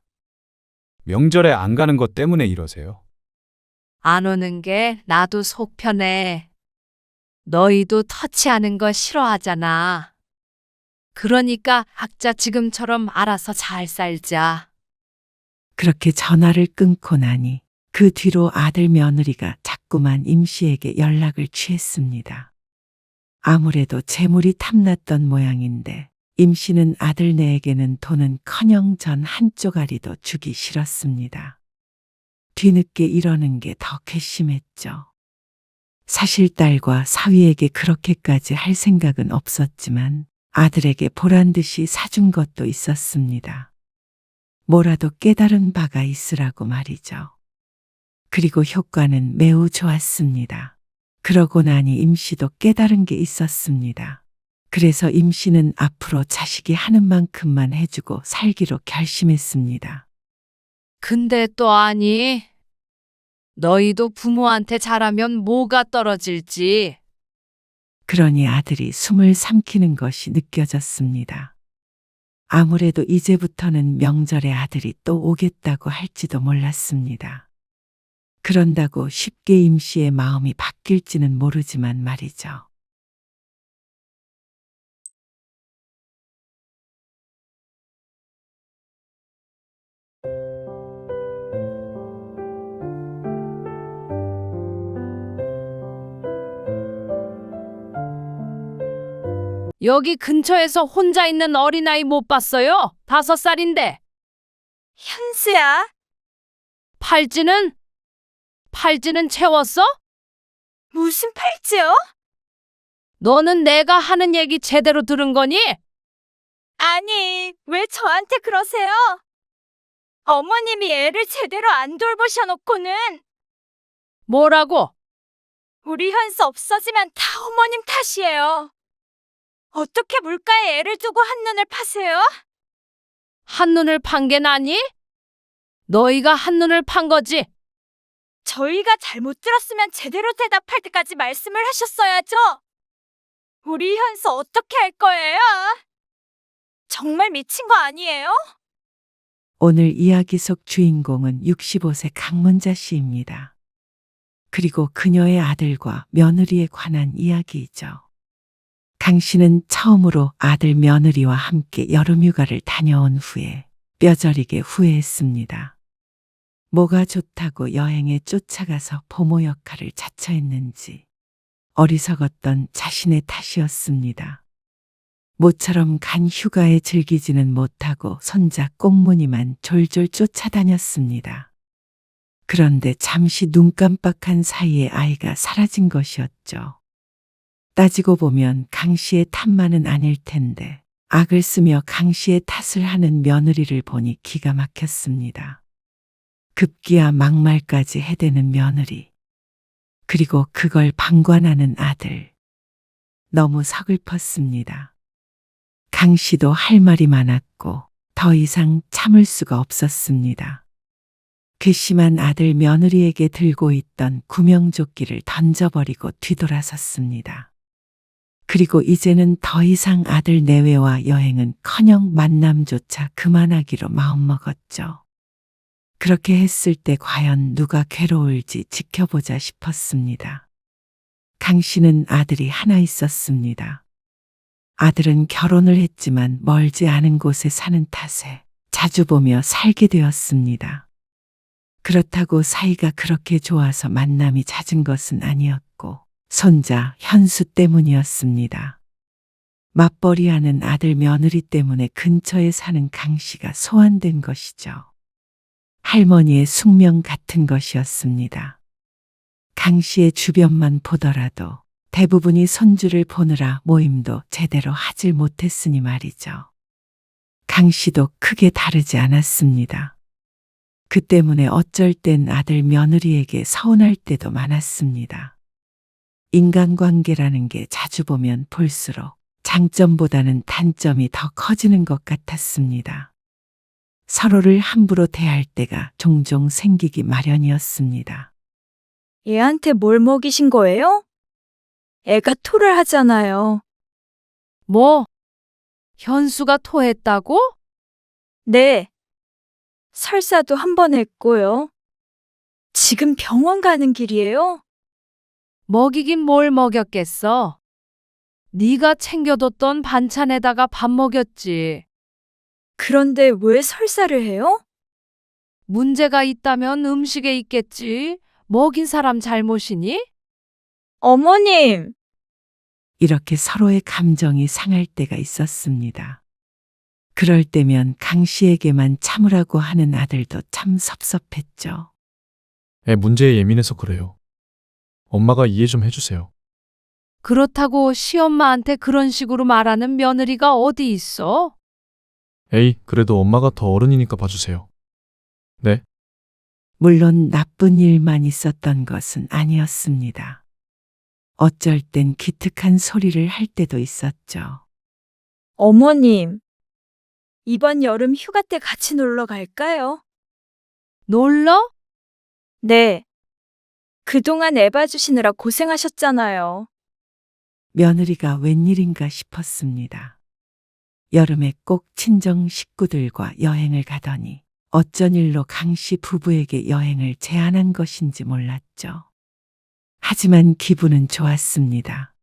명절에 안 가는 것 때문에 이러세요. 안 오는 게 나도 속 편해. 너희도 터치하는 거 싫어하잖아. 그러니까 각자 지금처럼 알아서 잘 살자. 그렇게 전화를 끊고 나니 그 뒤로 아들 며느리가 자꾸만 임 씨에게 연락을 취했습니다. 아무래도 재물이 탐났던 모양인데 임 씨는 아들네에게는 돈은커녕 전 한 쪼가리도 주기 싫었습니다. 뒤늦게 이러는 게 더 괘씸했죠. 사실 딸과 사위에게 그렇게까지 할 생각은 없었지만 아들에게 보란 듯이 사준 것도 있었습니다. 뭐라도 깨달은 바가 있으라고 말이죠. 그리고 효과는 매우 좋았습니다. 그러고 나니 임 씨도 깨달은 게 있었습니다. 그래서 임 씨는 앞으로 자식이 하는 만큼만 해주고 살기로 결심했습니다. 근데 또 아니, 너희도 부모한테 잘하면 뭐가 떨어질지. 그러니 아들이 숨을 삼키는 것이 느껴졌습니다. 아무래도 이제부터는 명절에 아들이 또 오겠다고 할지도 몰랐습니다. 그런다고 쉽게 임 씨의 마음이 바뀔지는 모르지만 말이죠. 여기 근처에서 혼자 있는 어린아이 못 봤어요? 5살인데. 현수야, 팔찌는? 팔찌는 채웠어? 무슨 팔찌요? 너는 내가 하는 얘기 제대로 들은 거니? 아니, 왜 저한테 그러세요? 어머님이 애를 제대로 안 돌보셔놓고는 뭐라고? 우리 현수 없어지면 다 어머님 탓이에요. 어떻게 물가에 애를 두고 한눈을 파세요? 한눈을 판 게 나니? 너희가 한눈을 판 거지? 저희가 잘못 들었으면 제대로 대답할 때까지 말씀을 하셨어야죠. 우리 현수 어떻게 할 거예요? 정말 미친 거 아니에요? 오늘 이야기 속 주인공은 65세 강문자 씨입니다. 그리고 그녀의 아들과 며느리에 관한 이야기이죠. 강 씨는 처음으로 아들 며느리와 함께 여름휴가를 다녀온 후에 뼈저리게 후회했습니다. 뭐가 좋다고 여행에 쫓아가서 보모 역할을 자처했는지 어리석었던 자신의 탓이었습니다. 모처럼 간 휴가에 즐기지는 못하고 손자 꽁무니만 졸졸 쫓아다녔습니다. 그런데 잠시 눈 깜빡한 사이에 아이가 사라진 것이었죠. 따지고 보면 강 씨의 탓만은 아닐 텐데 악을 쓰며 강 씨의 탓을 하는 며느리를 보니 기가 막혔습니다. 급기야 막말까지 해대는 며느리. 그리고 그걸 방관하는 아들. 너무 서글펐습니다. 강 씨도 할 말이 많았고 더 이상 참을 수가 없었습니다. 괘씸한 아들 며느리에게 들고 있던 구명조끼를 던져버리고 뒤돌아섰습니다. 그리고 이제는 더 이상 아들 내외와 여행은커녕 만남조차 그만하기로 마음먹었죠. 그렇게 했을 때 과연 누가 괴로울지 지켜보자 싶었습니다. 강 씨는 아들이 하나 있었습니다. 아들은 결혼을 했지만 멀지 않은 곳에 사는 탓에 자주 보며 살게 되었습니다. 그렇다고 사이가 그렇게 좋아서 만남이 잦은 것은 아니었고 손자 현수 때문이었습니다. 맞벌이하는 아들 며느리 때문에 근처에 사는 강 씨가 소환된 것이죠. 할머니의 숙명 같은 것이었습니다. 강 씨의 주변만 보더라도 대부분이 손주를 보느라 모임도 제대로 하질 못했으니 말이죠. 강 씨도 크게 다르지 않았습니다. 그 때문에 어쩔 땐 아들 며느리에게 서운할 때도 많았습니다. 인간관계라는 게 자주 보면 볼수록 장점보다는 단점이 더 커지는 것 같았습니다. 서로를 함부로 대할 때가 종종 생기기 마련이었습니다. 얘한테 뭘 먹이신 거예요? 애가 토를 하잖아요. 뭐? 현수가 토했다고? 네. 설사도 한 번 했고요. 지금 병원 가는 길이에요? 먹이긴 뭘 먹였겠어? 네가 챙겨뒀던 반찬에다가 밥 먹였지. 그런데 왜 설사를 해요? 문제가 있다면 음식에 있겠지. 먹인 사람 잘못이니? 어머님! 이렇게 서로의 감정이 상할 때가 있었습니다. 그럴 때면 강 씨에게만 참으라고 하는 아들도 참 섭섭했죠. 애 문제에 예민해서 그래요. 엄마가 이해 좀 해주세요. 그렇다고 시엄마한테 그런 식으로 말하는 며느리가 어디 있어? 에이, 그래도 엄마가 더 어른이니까 봐주세요. 네? 물론 나쁜 일만 있었던 것은 아니었습니다. 어쩔 땐 기특한 소리를 할 때도 있었죠. 어머님! 이번 여름 휴가 때 같이 놀러 갈까요? 놀러? 네. 그동안 애 봐주시느라 고생하셨잖아요. 며느리가 웬일인가 싶었습니다. 여름에 꼭 친정 식구들과 여행을 가더니 어쩐 일로 강 씨 부부에게 여행을 제안한 것인지 몰랐죠. 하지만 기분은 좋았습니다.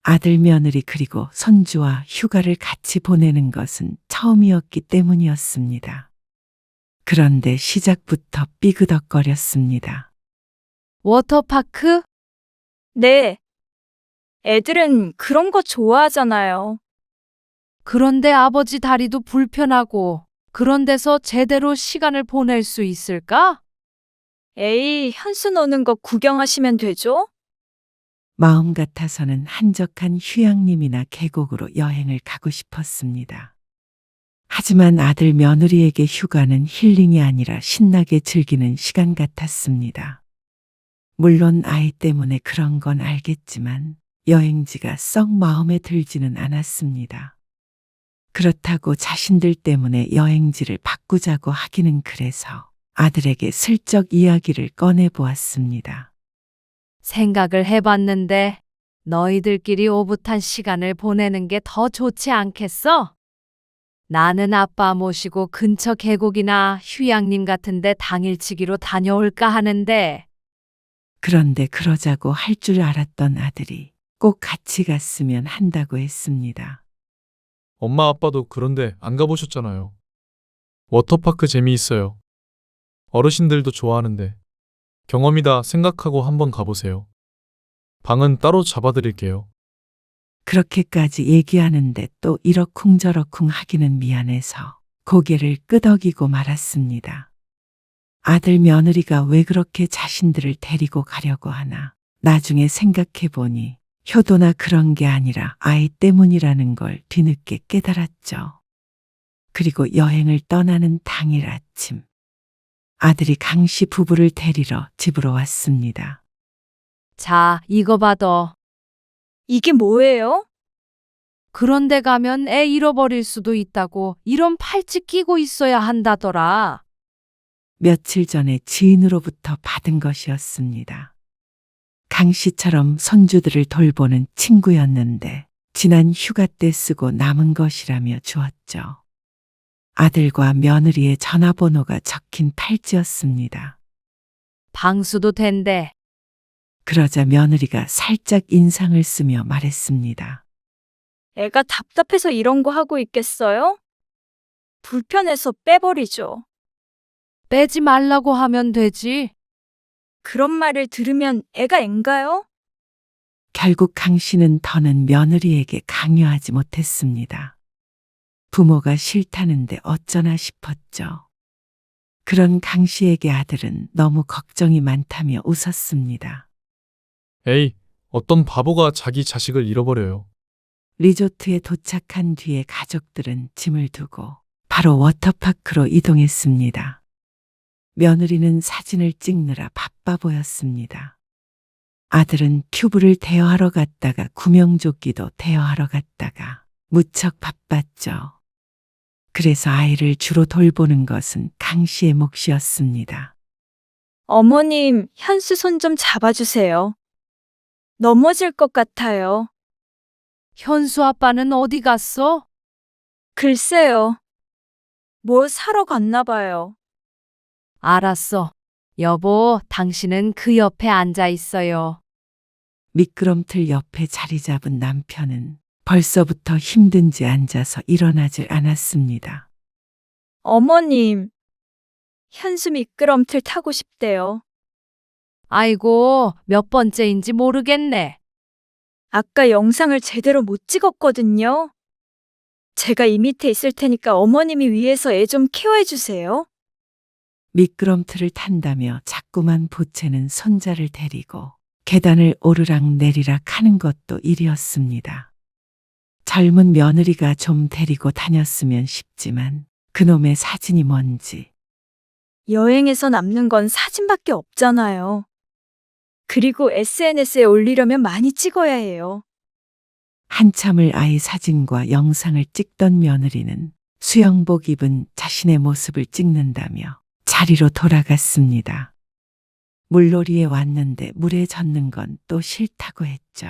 아들 며느리 그리고 손주와 휴가를 같이 보내는 것은 처음이었기 때문이었습니다. 그런데 시작부터 삐그덕거렸습니다. 워터파크? 네. 애들은 그런 거 좋아하잖아요. 그런데 아버지 다리도 불편하고 그런 데서 제대로 시간을 보낼 수 있을까? 에이, 현수 노는 거 구경하시면 되죠? 마음 같아서는 한적한 휴양림이나 계곡으로 여행을 가고 싶었습니다. 하지만 아들 며느리에게 휴가는 힐링이 아니라 신나게 즐기는 시간 같았습니다. 물론 아이 때문에 그런 건 알겠지만 여행지가 썩 마음에 들지는 않았습니다. 그렇다고 자신들 때문에 여행지를 바꾸자고 하기는 그래서 아들에게 슬쩍 이야기를 꺼내보았습니다. 생각을 해봤는데 너희들끼리 오붓한 시간을 보내는 게 더 좋지 않겠어? 나는 아빠 모시고 근처 계곡이나 휴양림 같은데 당일치기로 다녀올까 하는데 그런데 그러자고 할 줄 알았던 아들이 꼭 같이 갔으면 한다고 했습니다. 엄마 아빠도 그런데 안 가보셨잖아요. 워터파크 재미있어요. 어르신들도 좋아하는데 경험이다 생각하고 한번 가보세요. 방은 따로 잡아드릴게요. 그렇게까지 얘기하는데 또 이러쿵저러쿵 하기는 미안해서 고개를 끄덕이고 말았습니다. 아들 며느리가 왜 그렇게 자신들을 데리고 가려고 하나 나중에 생각해보니 효도나 그런 게 아니라 아이 때문이라는 걸 뒤늦게 깨달았죠. 그리고 여행을 떠나는 당일 아침 아들이 강 씨 부부를 데리러 집으로 왔습니다. 자, 이거 받아. 이게 뭐예요? 그런데 가면 애 잃어버릴 수도 있다고 이런 팔찌 끼고 있어야 한다더라. 며칠 전에 지인으로부터 받은 것이었습니다. 강 씨처럼 손주들을 돌보는 친구였는데 지난 휴가 때 쓰고 남은 것이라며 주었죠. 아들과 며느리의 전화번호가 적힌 팔찌였습니다. 방수도 된대. 그러자 며느리가 살짝 인상을 쓰며 말했습니다. 애가 답답해서 이런 거 하고 있겠어요? 불편해서 빼버리죠. 빼지 말라고 하면 되지. 그런 말을 들으면 애가 앵가요? 결국 강 씨는 더는 며느리에게 강요하지 못했습니다. 부모가 싫다는데 어쩌나 싶었죠. 그런 강 씨에게 아들은 너무 걱정이 많다며 웃었습니다. 에이, 어떤 바보가 자기 자식을 잃어버려요. 리조트에 도착한 뒤에 가족들은 짐을 두고 바로 워터파크로 이동했습니다. 며느리는 사진을 찍느라 바빠 보였습니다. 아들은 큐브를 대여하러 갔다가 구명조끼도 대여하러 갔다가 무척 바빴죠. 그래서 아이를 주로 돌보는 것은 강 씨의 몫이었습니다. 어머님, 현수 손 좀 잡아주세요. 넘어질 것 같아요. 현수 아빠는 어디 갔어? 글쎄요. 뭐 사러 갔나 봐요. 알았어. 여보, 당신은 그 옆에 앉아 있어요. 미끄럼틀 옆에 자리 잡은 남편은 벌써부터 힘든지 앉아서 일어나질 않았습니다. 어머님, 현수 미끄럼틀 타고 싶대요. 아이고, 몇 번째인지 모르겠네. 아까 영상을 제대로 못 찍었거든요. 제가 이 밑에 있을 테니까 어머님이 위에서 애 좀 케어해 주세요. 미끄럼틀을 탄다며 자꾸만 보채는 손자를 데리고 계단을 오르락 내리락 하는 것도 일이었습니다. 젊은 며느리가 좀 데리고 다녔으면 싶지만 그놈의 사진이 뭔지. 여행에서 남는 건 사진밖에 없잖아요. 그리고 SNS에 올리려면 많이 찍어야 해요. 한참을 아이 사진과 영상을 찍던 며느리는 수영복 입은 자신의 모습을 찍는다며 자리로 돌아갔습니다. 물놀이에 왔는데 물에 젖는 건 또 싫다고 했죠.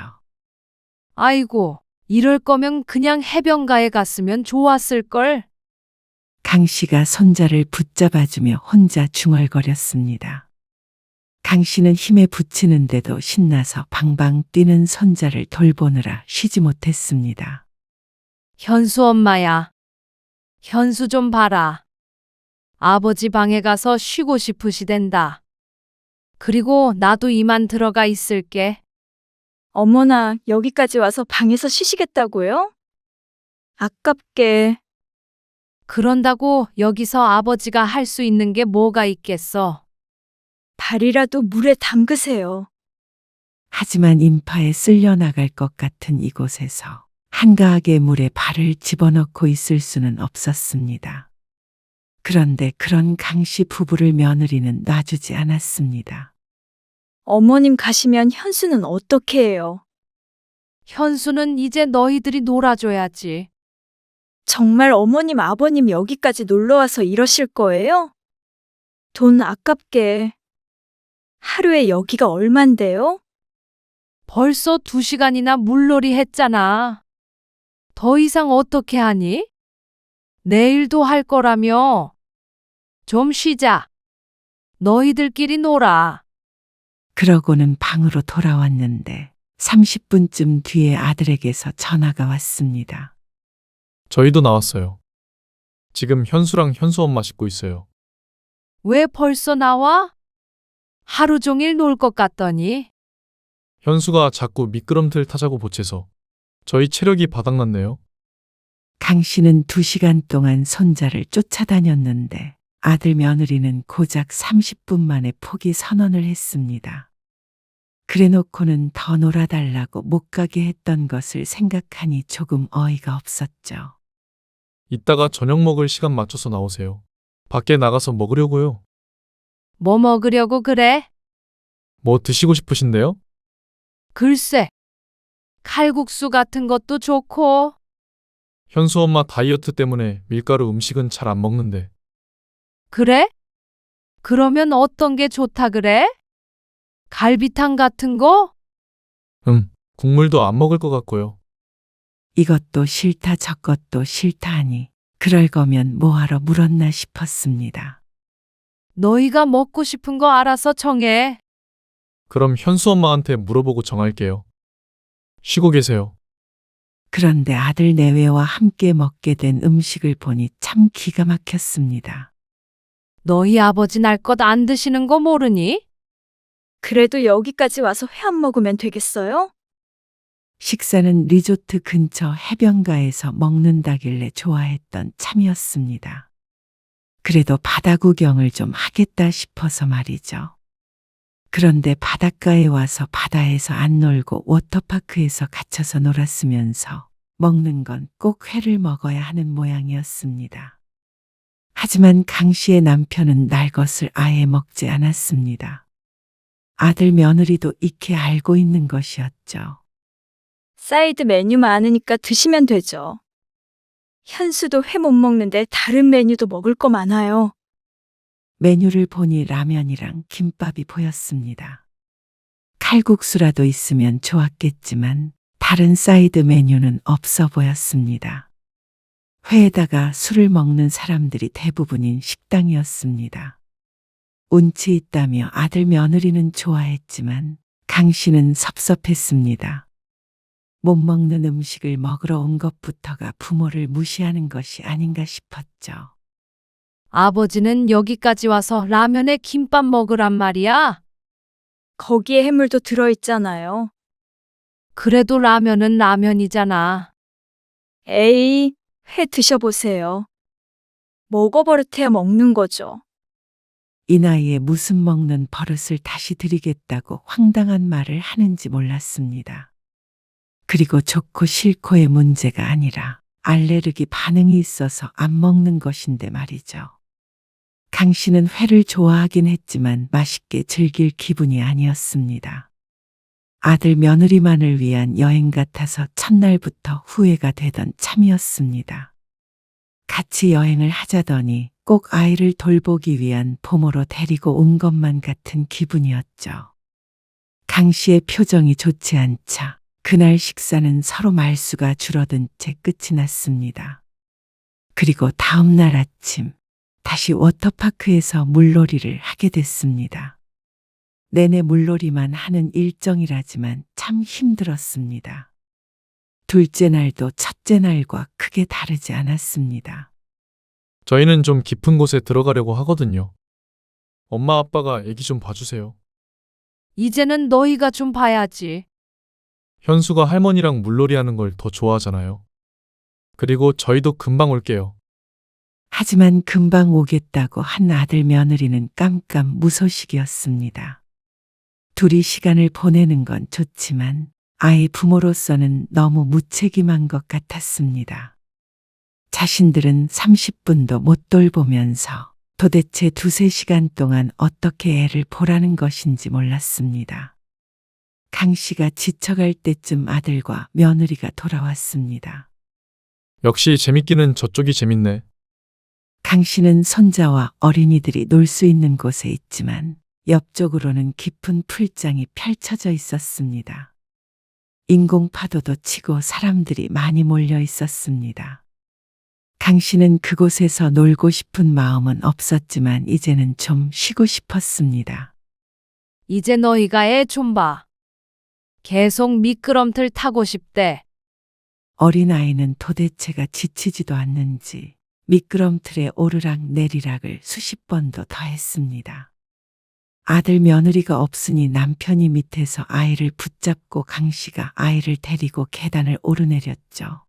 아이고, 이럴 거면 그냥 해변가에 갔으면 좋았을걸. 강 씨가 손자를 붙잡아주며 혼자 중얼거렸습니다. 강 씨는 힘에 부치는데도 신나서 방방 뛰는 손자를 돌보느라 쉬지 못했습니다. 현수 엄마야. 현수 좀 봐라. 아버지 방에 가서 쉬고 싶으시댄다. 그리고 나도 이만 들어가 있을게. 어머나, 여기까지 와서 방에서 쉬시겠다고요? 아깝게. 그런다고 여기서 아버지가 할 수 있는 게 뭐가 있겠어. 발이라도 물에 담그세요. 하지만 인파에 쓸려 나갈 것 같은 이곳에서 한가하게 물에 발을 집어넣고 있을 수는 없었습니다. 그런데 그런 강씨 부부를 며느리는 놔주지 않았습니다. 어머님 가시면 현수는 어떻게 해요? 현수는 이제 너희들이 놀아줘야지. 정말 어머님, 아버님 여기까지 놀러와서 이러실 거예요? 돈 아깝게. 하루에 여기가 얼만데요? 벌써 2시간이나 물놀이 했잖아. 더 이상 어떻게 하니? 내일도 할 거라며. 좀 쉬자. 너희들끼리 놀아. 그러고는 방으로 돌아왔는데 30분쯤 뒤에 아들에게서 전화가 왔습니다. 저희도 나왔어요. 지금 현수랑 현수 엄마 씻고 있어요. 왜 벌써 나와? 하루 종일 놀 것 같더니. 현수가 자꾸 미끄럼틀 타자고 보채서 저희 체력이 바닥났네요. 강 씨는 2시간 동안 손자를 쫓아다녔는데 아들 며느리는 고작 30분 만에 포기 선언을 했습니다. 그래놓고는 더 놀아달라고 못 가게 했던 것을 생각하니 조금 어이가 없었죠. 이따가 저녁 먹을 시간 맞춰서 나오세요. 밖에 나가서 먹으려고요. 뭐 먹으려고 그래? 뭐 드시고 싶으신데요? 글쎄. 칼국수 같은 것도 좋고. 현수 엄마 다이어트 때문에 밀가루 음식은 잘 안 먹는데. 그래? 그러면 어떤 게 좋다 그래? 갈비탕 같은 거? 국물도 안 먹을 것 같고요. 이것도 싫다 저것도 싫다 하니 그럴 거면 뭐하러 물었나 싶었습니다. 너희가 먹고 싶은 거 알아서 정해. 그럼 현수 엄마한테 물어보고 정할게요. 쉬고 계세요. 그런데 아들 내외와 함께 먹게 된 음식을 보니 참 기가 막혔습니다. 너희 아버지 날 것 안 드시는 거 모르니? 그래도 여기까지 와서 회 안 먹으면 되겠어요? 식사는 리조트 근처 해변가에서 먹는다길래 좋아했던 참이었습니다. 그래도 바다 구경을 좀 하겠다 싶어서 말이죠. 그런데 바닷가에 와서 바다에서 안 놀고 워터파크에서 갇혀서 놀았으면서 먹는 건 꼭 회를 먹어야 하는 모양이었습니다. 하지만 강 씨의 남편은 날 것을 아예 먹지 않았습니다. 아들 며느리도 익히 알고 있는 것이었죠. 사이드 메뉴 많으니까 드시면 되죠. 현수도 회 못 먹는데 다른 메뉴도 먹을 거 많아요. 메뉴를 보니 라면이랑 김밥이 보였습니다. 칼국수라도 있으면 좋았겠지만 다른 사이드 메뉴는 없어 보였습니다. 회에다가 술을 먹는 사람들이 대부분인 식당이었습니다. 운치 있다며 아들 며느리는 좋아했지만 강 씨는 섭섭했습니다. 못 먹는 음식을 먹으러 온 것부터가 부모를 무시하는 것이 아닌가 싶었죠. 아버지는 여기까지 와서 라면에 김밥 먹으란 말이야? 거기에 해물도 들어있잖아요. 그래도 라면은 라면이잖아. 에이, 회 드셔보세요. 먹어버릇해야 먹는 거죠. 이 나이에 무슨 먹는 버릇을 다시 드리겠다고 황당한 말을 하는지 몰랐습니다. 그리고 좋고 싫고의 문제가 아니라 알레르기 반응이 있어서 안 먹는 것인데 말이죠. 강 씨는 회를 좋아하긴 했지만 맛있게 즐길 기분이 아니었습니다. 아들 며느리만을 위한 여행 같아서 첫날부터 후회가 되던 참이었습니다. 같이 여행을 하자더니 꼭 아이를 돌보기 위한 부모로 데리고 온 것만 같은 기분이었죠. 강 씨의 표정이 좋지 않자 그날 식사는 서로 말수가 줄어든 채 끝이 났습니다. 그리고 다음 날 아침 다시 워터파크에서 물놀이를 하게 됐습니다. 내내 물놀이만 하는 일정이라지만 참 힘들었습니다. 둘째 날도 첫째 날과 크게 다르지 않았습니다. 저희는 좀 깊은 곳에 들어가려고 하거든요. 엄마 아빠가 애기 좀 봐주세요. 이제는 너희가 좀 봐야지. 현수가 할머니랑 물놀이 하는 걸 더 좋아하잖아요. 그리고 저희도 금방 올게요. 하지만 금방 오겠다고 한 아들 며느리는 깜깜 무소식이었습니다. 둘이 시간을 보내는 건 좋지만 아이 부모로서는 너무 무책임한 것 같았습니다. 자신들은 30분도 못 돌보면서 도대체 2-3시간 동안 어떻게 애를 보라는 것인지 몰랐습니다. 강 씨가 지쳐갈 때쯤 아들과 며느리가 돌아왔습니다. 역시 재밌기는 저쪽이 재밌네. 강 씨는 손자와 어린이들이 놀 수 있는 곳에 있지만 옆쪽으로는 깊은 풀장이 펼쳐져 있었습니다. 인공파도도 치고 사람들이 많이 몰려 있었습니다. 강 씨는 그곳에서 놀고 싶은 마음은 없었지만 이제는 좀 쉬고 싶었습니다. 이제 너희가 애 좀 봐. 계속 미끄럼틀 타고 싶대. 어린아이는 도대체가 지치지도 않는지 미끄럼틀에 오르락 내리락을 수십 번도 더 했습니다. 아들 며느리가 없으니 남편이 밑에서 아이를 붙잡고 강 씨가 아이를 데리고 계단을 오르내렸죠.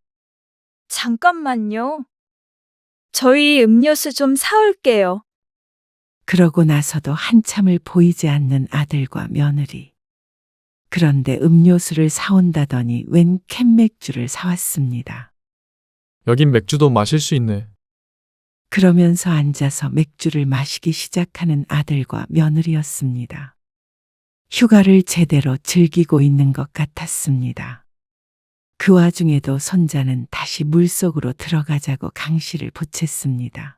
잠깐만요. 저희 음료수 좀 사올게요. 그러고 나서도 한참을 보이지 않는 아들과 며느리. 그런데 음료수를 사온다더니 웬 캔맥주를 사왔습니다. 여긴 맥주도 마실 수 있네. 그러면서 앉아서 맥주를 마시기 시작하는 아들과 며느리였습니다. 휴가를 제대로 즐기고 있는 것 같았습니다. 그 와중에도 손자는 다시 물속으로 들어가자고 강 씨를 보챘습니다.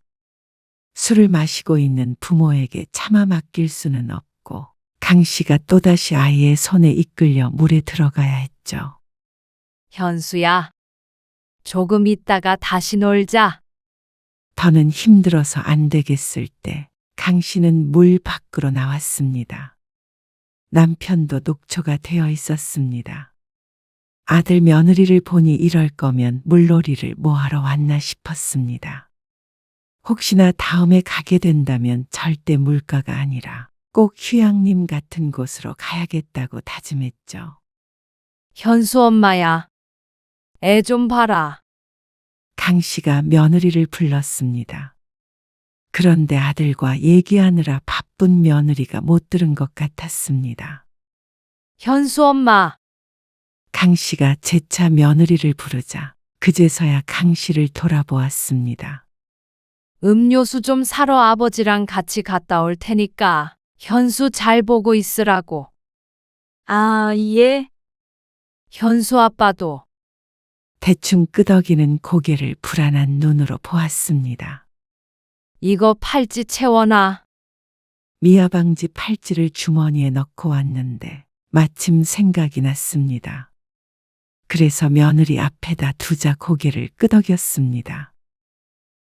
술을 마시고 있는 부모에게 차마 맡길 수는 없고 강 씨가 또다시 아이의 손에 이끌려 물에 들어가야 했죠. 현수야, 조금 있다가 다시 놀자. 더는 힘들어서 안 되겠을 때 강 씨는 물 밖으로 나왔습니다. 남편도 녹초가 되어 있었습니다. 아들 며느리를 보니 이럴 거면 물놀이를 뭐하러 왔나 싶었습니다. 혹시나 다음에 가게 된다면 절대 물가가 아니라 꼭 휴양림 같은 곳으로 가야겠다고 다짐했죠. 현수 엄마야, 애 좀 봐라. 강 씨가 며느리를 불렀습니다. 그런데 아들과 얘기하느라 바쁜 며느리가 못 들은 것 같았습니다. 현수 엄마, 강 씨가 재차 며느리를 부르자 그제서야 강 씨를 돌아보았습니다. 음료수 좀 사러 아버지랑 같이 갔다 올 테니까 현수 잘 보고 있으라고. 아, 예. 현수 아빠도. 대충 끄덕이는 고개를 불안한 눈으로 보았습니다. 이거 팔찌 채워놔. 미아방지 팔찌를 주머니에 넣고 왔는데 마침 생각이 났습니다. 그래서 며느리 앞에다 두자 고개를 끄덕였습니다.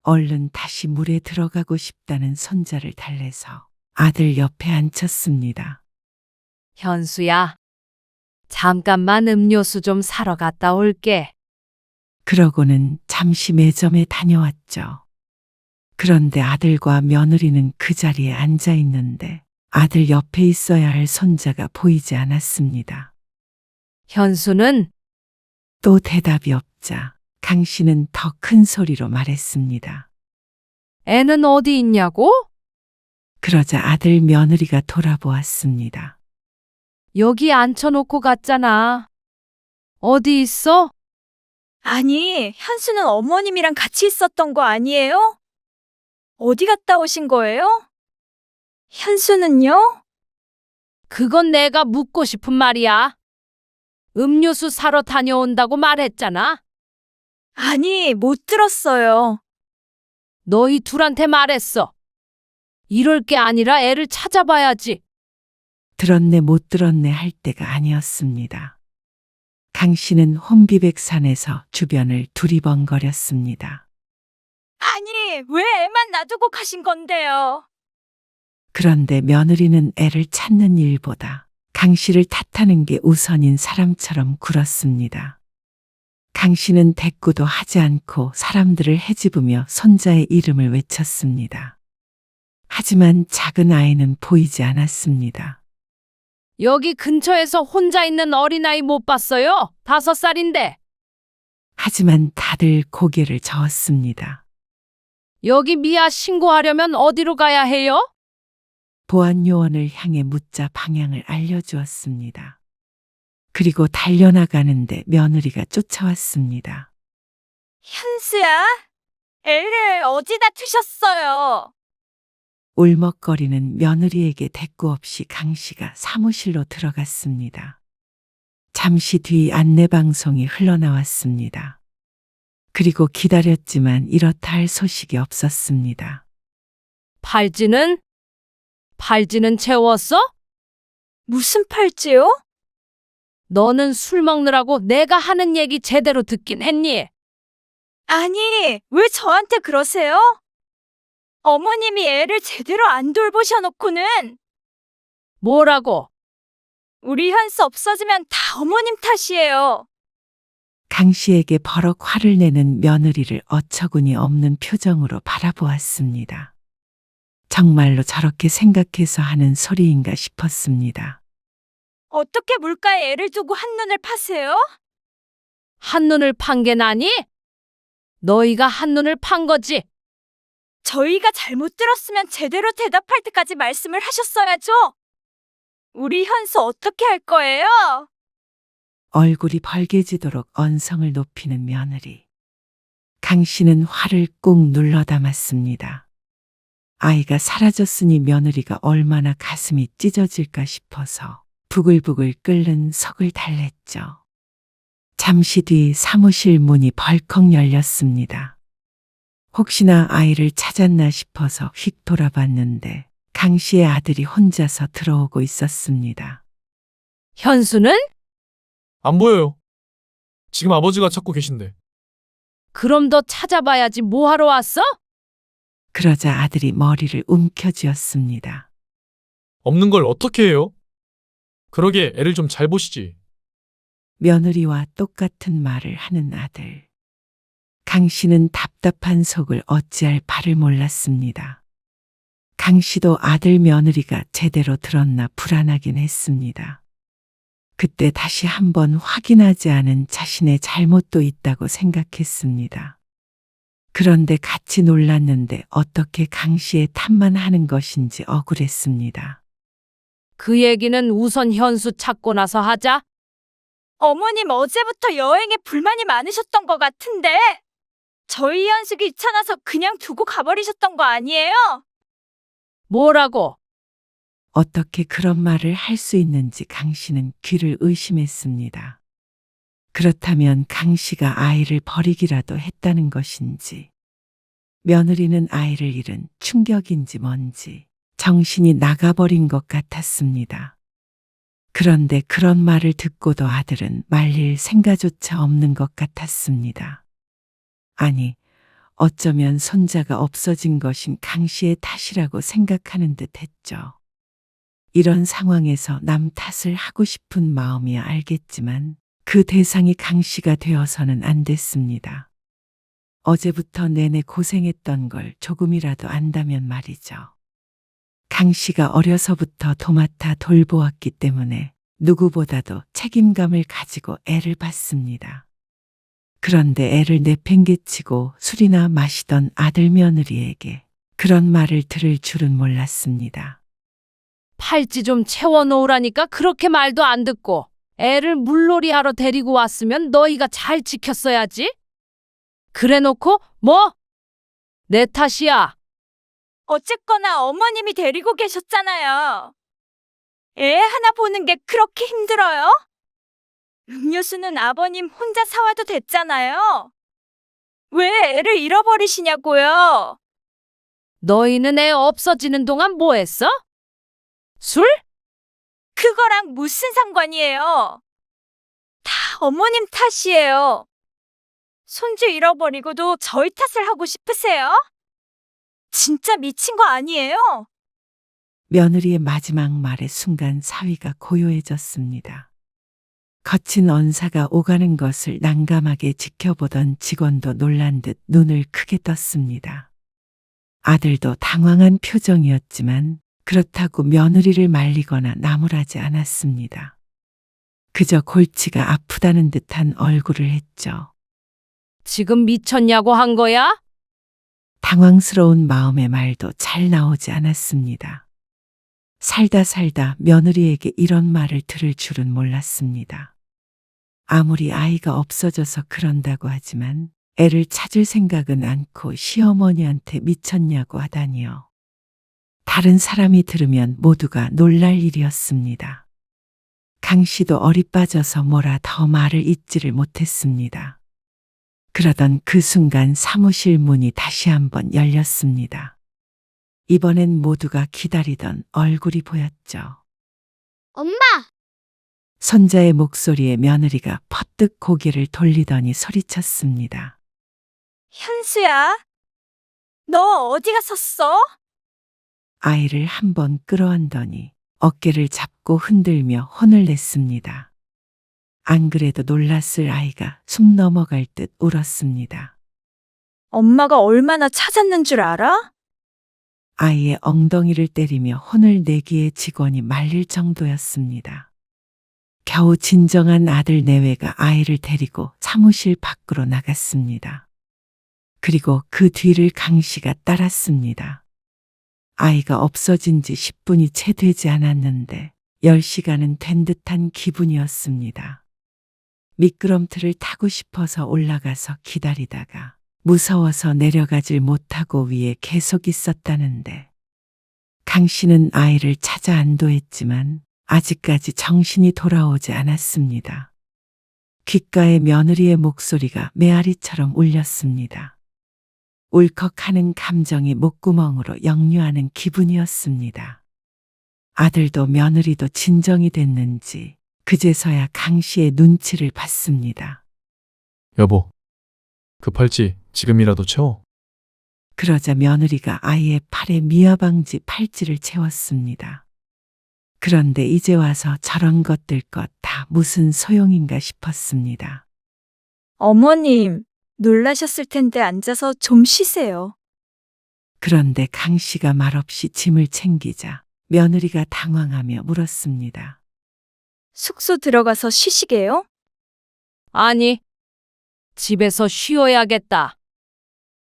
얼른 다시 물에 들어가고 싶다는 손자를 달래서 아들 옆에 앉혔습니다. 현수야, 잠깐만 음료수 좀 사러 갔다 올게. 그러고는 잠시 매점에 다녀왔죠. 그런데 아들과 며느리는 그 자리에 앉아 있는데 아들 옆에 있어야 할 손자가 보이지 않았습니다. 현수는 또 대답이 없자 강 씨는 더 큰 소리로 말했습니다. 애는 어디 있냐고? 그러자 아들 며느리가 돌아보았습니다. 여기 앉혀놓고 갔잖아. 어디 있어? 아니, 현수는 어머님이랑 같이 있었던 거 아니에요? 어디 갔다 오신 거예요? 현수는요? 그건 내가 묻고 싶은 말이야. 음료수 사러 다녀온다고 말했잖아. 아니, 못 들었어요. 너희 둘한테 말했어. 이럴 게 아니라 애를 찾아봐야지. 들었네 못 들었네 할 때가 아니었습니다. 강 씨는 혼비백산에서 주변을 두리번거렸습니다. 아니, 왜 애만 놔두고 가신 건데요? 그런데 며느리는 애를 찾는 일보다 강 씨를 탓하는 게 우선인 사람처럼 굴었습니다. 강 씨는 대꾸도 하지 않고 사람들을 헤집으며 손자의 이름을 외쳤습니다. 하지만 작은 아이는 보이지 않았습니다. 여기 근처에서 혼자 있는 어린아이 못 봤어요? 5살인데. 하지만 다들 고개를 저었습니다. 여기 미아 신고하려면 어디로 가야 해요? 보안 요원을 향해 묻자 방향을 알려주었습니다. 그리고 달려나가는데 며느리가 쫓아왔습니다. 현수야, 애를 어디다 두셨어요? 울먹거리는 며느리에게 대꾸 없이 강 씨가 사무실로 들어갔습니다. 잠시 뒤 안내방송이 흘러나왔습니다. 그리고 기다렸지만 이렇다 할 소식이 없었습니다. 팔찌는 채웠어? 무슨 팔찌요? 너는 술 먹느라고 내가 하는 얘기 제대로 듣긴 했니? 아니, 왜 저한테 그러세요? 어머님이 애를 제대로 안 돌보셔놓고는 뭐라고? 우리 현수 없어지면 다 어머님 탓이에요. 강 씨에게 버럭 화를 내는 며느리를 어처구니 없는 표정으로 바라보았습니다. 정말로 저렇게 생각해서 하는 소리인가 싶었습니다. 어떻게 물가에 애를 두고 한눈을 파세요? 한눈을 판 게 나니? 너희가 한눈을 판 거지. 저희가 잘못 들었으면 제대로 대답할 때까지 말씀을 하셨어야죠. 우리 현수 어떻게 할 거예요? 얼굴이 벌개지도록 언성을 높이는 며느리. 강 씨는 화를 꾹 눌러 담았습니다. 아이가 사라졌으니 며느리가 얼마나 가슴이 찢어질까 싶어서 부글부글 끓는 속을 달랬죠. 잠시 뒤 사무실 문이 벌컥 열렸습니다. 혹시나 아이를 찾았나 싶어서 휙 돌아봤는데 강 씨의 아들이 혼자서 들어오고 있었습니다. 현수는? 안 보여요. 지금 아버지가 찾고 계신데. 그럼 더 찾아봐야지 뭐하러 왔어? 그러자 아들이 머리를 움켜쥐었습니다. 없는 걸 어떻게 해요? 그러게 애를 좀 잘 보시지. 며느리와 똑같은 말을 하는 아들. 강 씨는 답답한 속을 어찌할 바를 몰랐습니다. 강 씨도 아들 며느리가 제대로 들었나 불안하긴 했습니다. 그때 다시 한번 확인하지 않은 자신의 잘못도 있다고 생각했습니다. 그런데 같이 놀랐는데 어떻게 강 씨의 탓만 하는 것인지 억울했습니다. 그 얘기는 우선 현수 찾고 나서 하자. 어머님 어제부터 여행에 불만이 많으셨던 것 같은데 저희 현수 귀찮아서 그냥 두고 가버리셨던 거 아니에요? 뭐라고? 어떻게 그런 말을 할 수 있는지 강 씨는 귀를 의심했습니다. 그렇다면 강 씨가 아이를 버리기라도 했다는 것인지, 며느리는 아이를 잃은 충격인지 뭔지 정신이 나가버린 것 같았습니다. 그런데 그런 말을 듣고도 아들은 말릴 생각조차 없는 것 같았습니다. 아니, 어쩌면 손자가 없어진 것인 강 씨의 탓이라고 생각하는 듯 했죠. 이런 상황에서 남 탓을 하고 싶은 마음이야 알겠지만 그 대상이 강 씨가 되어서는 안 됐습니다. 어제부터 내내 고생했던 걸 조금이라도 안다면 말이죠. 강 씨가 어려서부터 도맡아 돌보았기 때문에 누구보다도 책임감을 가지고 애를 받습니다. 그런데 애를 내팽개치고 술이나 마시던 아들 며느리에게 그런 말을 들을 줄은 몰랐습니다. 팔찌 좀 채워놓으라니까 그렇게 말도 안 듣고 애를 물놀이하러 데리고 왔으면 너희가 잘 지켰어야지. 그래놓고 뭐? 내 탓이야. 어쨌거나 어머님이 데리고 계셨잖아요. 애 하나 보는 게 그렇게 힘들어요? 음료수는 아버님 혼자 사와도 됐잖아요. 왜 애를 잃어버리시냐고요? 너희는 애 없어지는 동안 뭐 했어? 술? 그거랑 무슨 상관이에요? 다 어머님 탓이에요. 손주 잃어버리고도 저희 탓을 하고 싶으세요? 진짜 미친 거 아니에요? 며느리의 마지막 말의 순간 사위가 고요해졌습니다. 거친 언사가 오가는 것을 난감하게 지켜보던 직원도 놀란 듯 눈을 크게 떴습니다. 아들도 당황한 표정이었지만 그렇다고 며느리를 말리거나 나무라지 않았습니다. 그저 골치가 아프다는 듯한 얼굴을 했죠. 지금 미쳤냐고 한 거야? 당황스러운 마음의 말도 잘 나오지 않았습니다. 살다 며느리에게 이런 말을 들을 줄은 몰랐습니다. 아무리 아이가 없어져서 그런다고 하지만 애를 찾을 생각은 않고 시어머니한테 미쳤냐고 하다니요. 다른 사람이 들으면 모두가 놀랄 일이었습니다. 강 씨도 어리 빠져서 뭐라 더 말을 잇지를 못했습니다. 그러던 그 순간 사무실 문이 다시 한번 열렸습니다. 이번엔 모두가 기다리던 얼굴이 보였죠. 엄마! 손자의 목소리에 며느리가 퍼뜩 고개를 돌리더니 소리쳤습니다. 현수야, 너 어디 갔었어? 아이를 한번 끌어안더니 어깨를 잡고 흔들며 혼을 냈습니다. 안 그래도 놀랐을 아이가 숨 넘어갈 듯 울었습니다. 엄마가 얼마나 찾았는 줄 알아? 아이의 엉덩이를 때리며 혼을 내기에 직원이 말릴 정도였습니다. 겨우 진정한 아들 내외가 아이를 데리고 사무실 밖으로 나갔습니다. 그리고 그 뒤를 강 씨가 따랐습니다. 아이가 없어진 지 10분이 채 되지 않았는데 10시간은 된 듯한 기분이었습니다. 미끄럼틀을 타고 싶어서 올라가서 기다리다가 무서워서 내려가질 못하고 위에 계속 있었다는데 강 씨는 아이를 찾아 안도했지만 아직까지 정신이 돌아오지 않았습니다. 귓가에 며느리의 목소리가 메아리처럼 울렸습니다. 울컥하는 감정이 목구멍으로 역류하는 기분이었습니다. 아들도 며느리도 진정이 됐는지 그제서야 강 씨의 눈치를 봤습니다. 여보, 그 팔찌 지금이라도 채워. 그러자 며느리가 아이의 팔에 미아방지 팔찌를 채웠습니다. 그런데 이제 와서 저런 것들 것 다 무슨 소용인가 싶었습니다. 어머님, 놀라셨을 텐데 앉아서 좀 쉬세요. 그런데 강 씨가 말없이 짐을 챙기자 며느리가 당황하며 물었습니다. 숙소 들어가서 쉬시게요? 아니, 집에서 쉬어야겠다.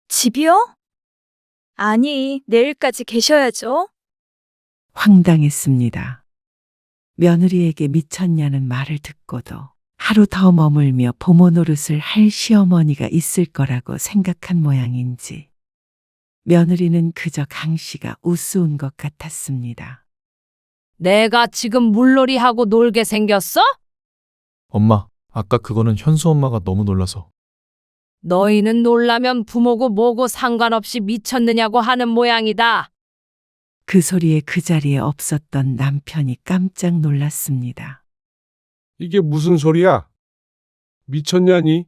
집이요? 아니, 내일까지 계셔야죠. 황당했습니다. 며느리에게 미쳤냐는 말을 듣고도 하루 더 머물며 부모 노릇을 할 시어머니가 있을 거라고 생각한 모양인지 며느리는 그저 강 씨가 우스운 것 같았습니다. 내가 지금 물놀이하고 놀게 생겼어? 엄마, 아까 그거는 현수 엄마가 너무 놀라서. 너희는 놀라면 부모고 뭐고 상관없이 미쳤느냐고 하는 모양이다. 그 소리에 그 자리에 없었던 남편이 깜짝 놀랐습니다. 이게 무슨 소리야? 미쳤냐니?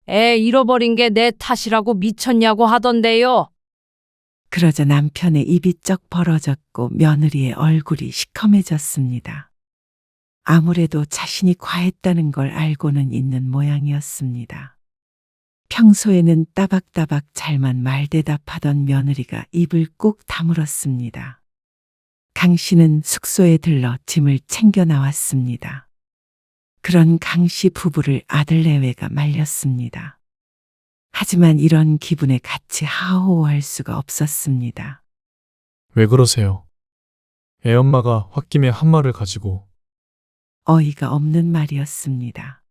애 잃어버린 게 내 탓이라고 미쳤냐고 하던데요. 그러자 남편의 입이 쩍 벌어졌고 며느리의 얼굴이 시커매졌습니다. 아무래도 자신이 과했다는 걸 알고는 있는 모양이었습니다. 평소에는 따박따박 잘만 말대답하던 며느리가 입을 꾹 다물었습니다. 강 씨는 숙소에 들러 짐을 챙겨 나왔습니다. 그런 강 씨 부부를 아들 내외가 말렸습니다. 하지만 이런 기분에 같이 하호할 수가 없었습니다. 왜 그러세요? 애 엄마가 홧김에 한 말을 가지고. 어이가 없는 말이었습니다.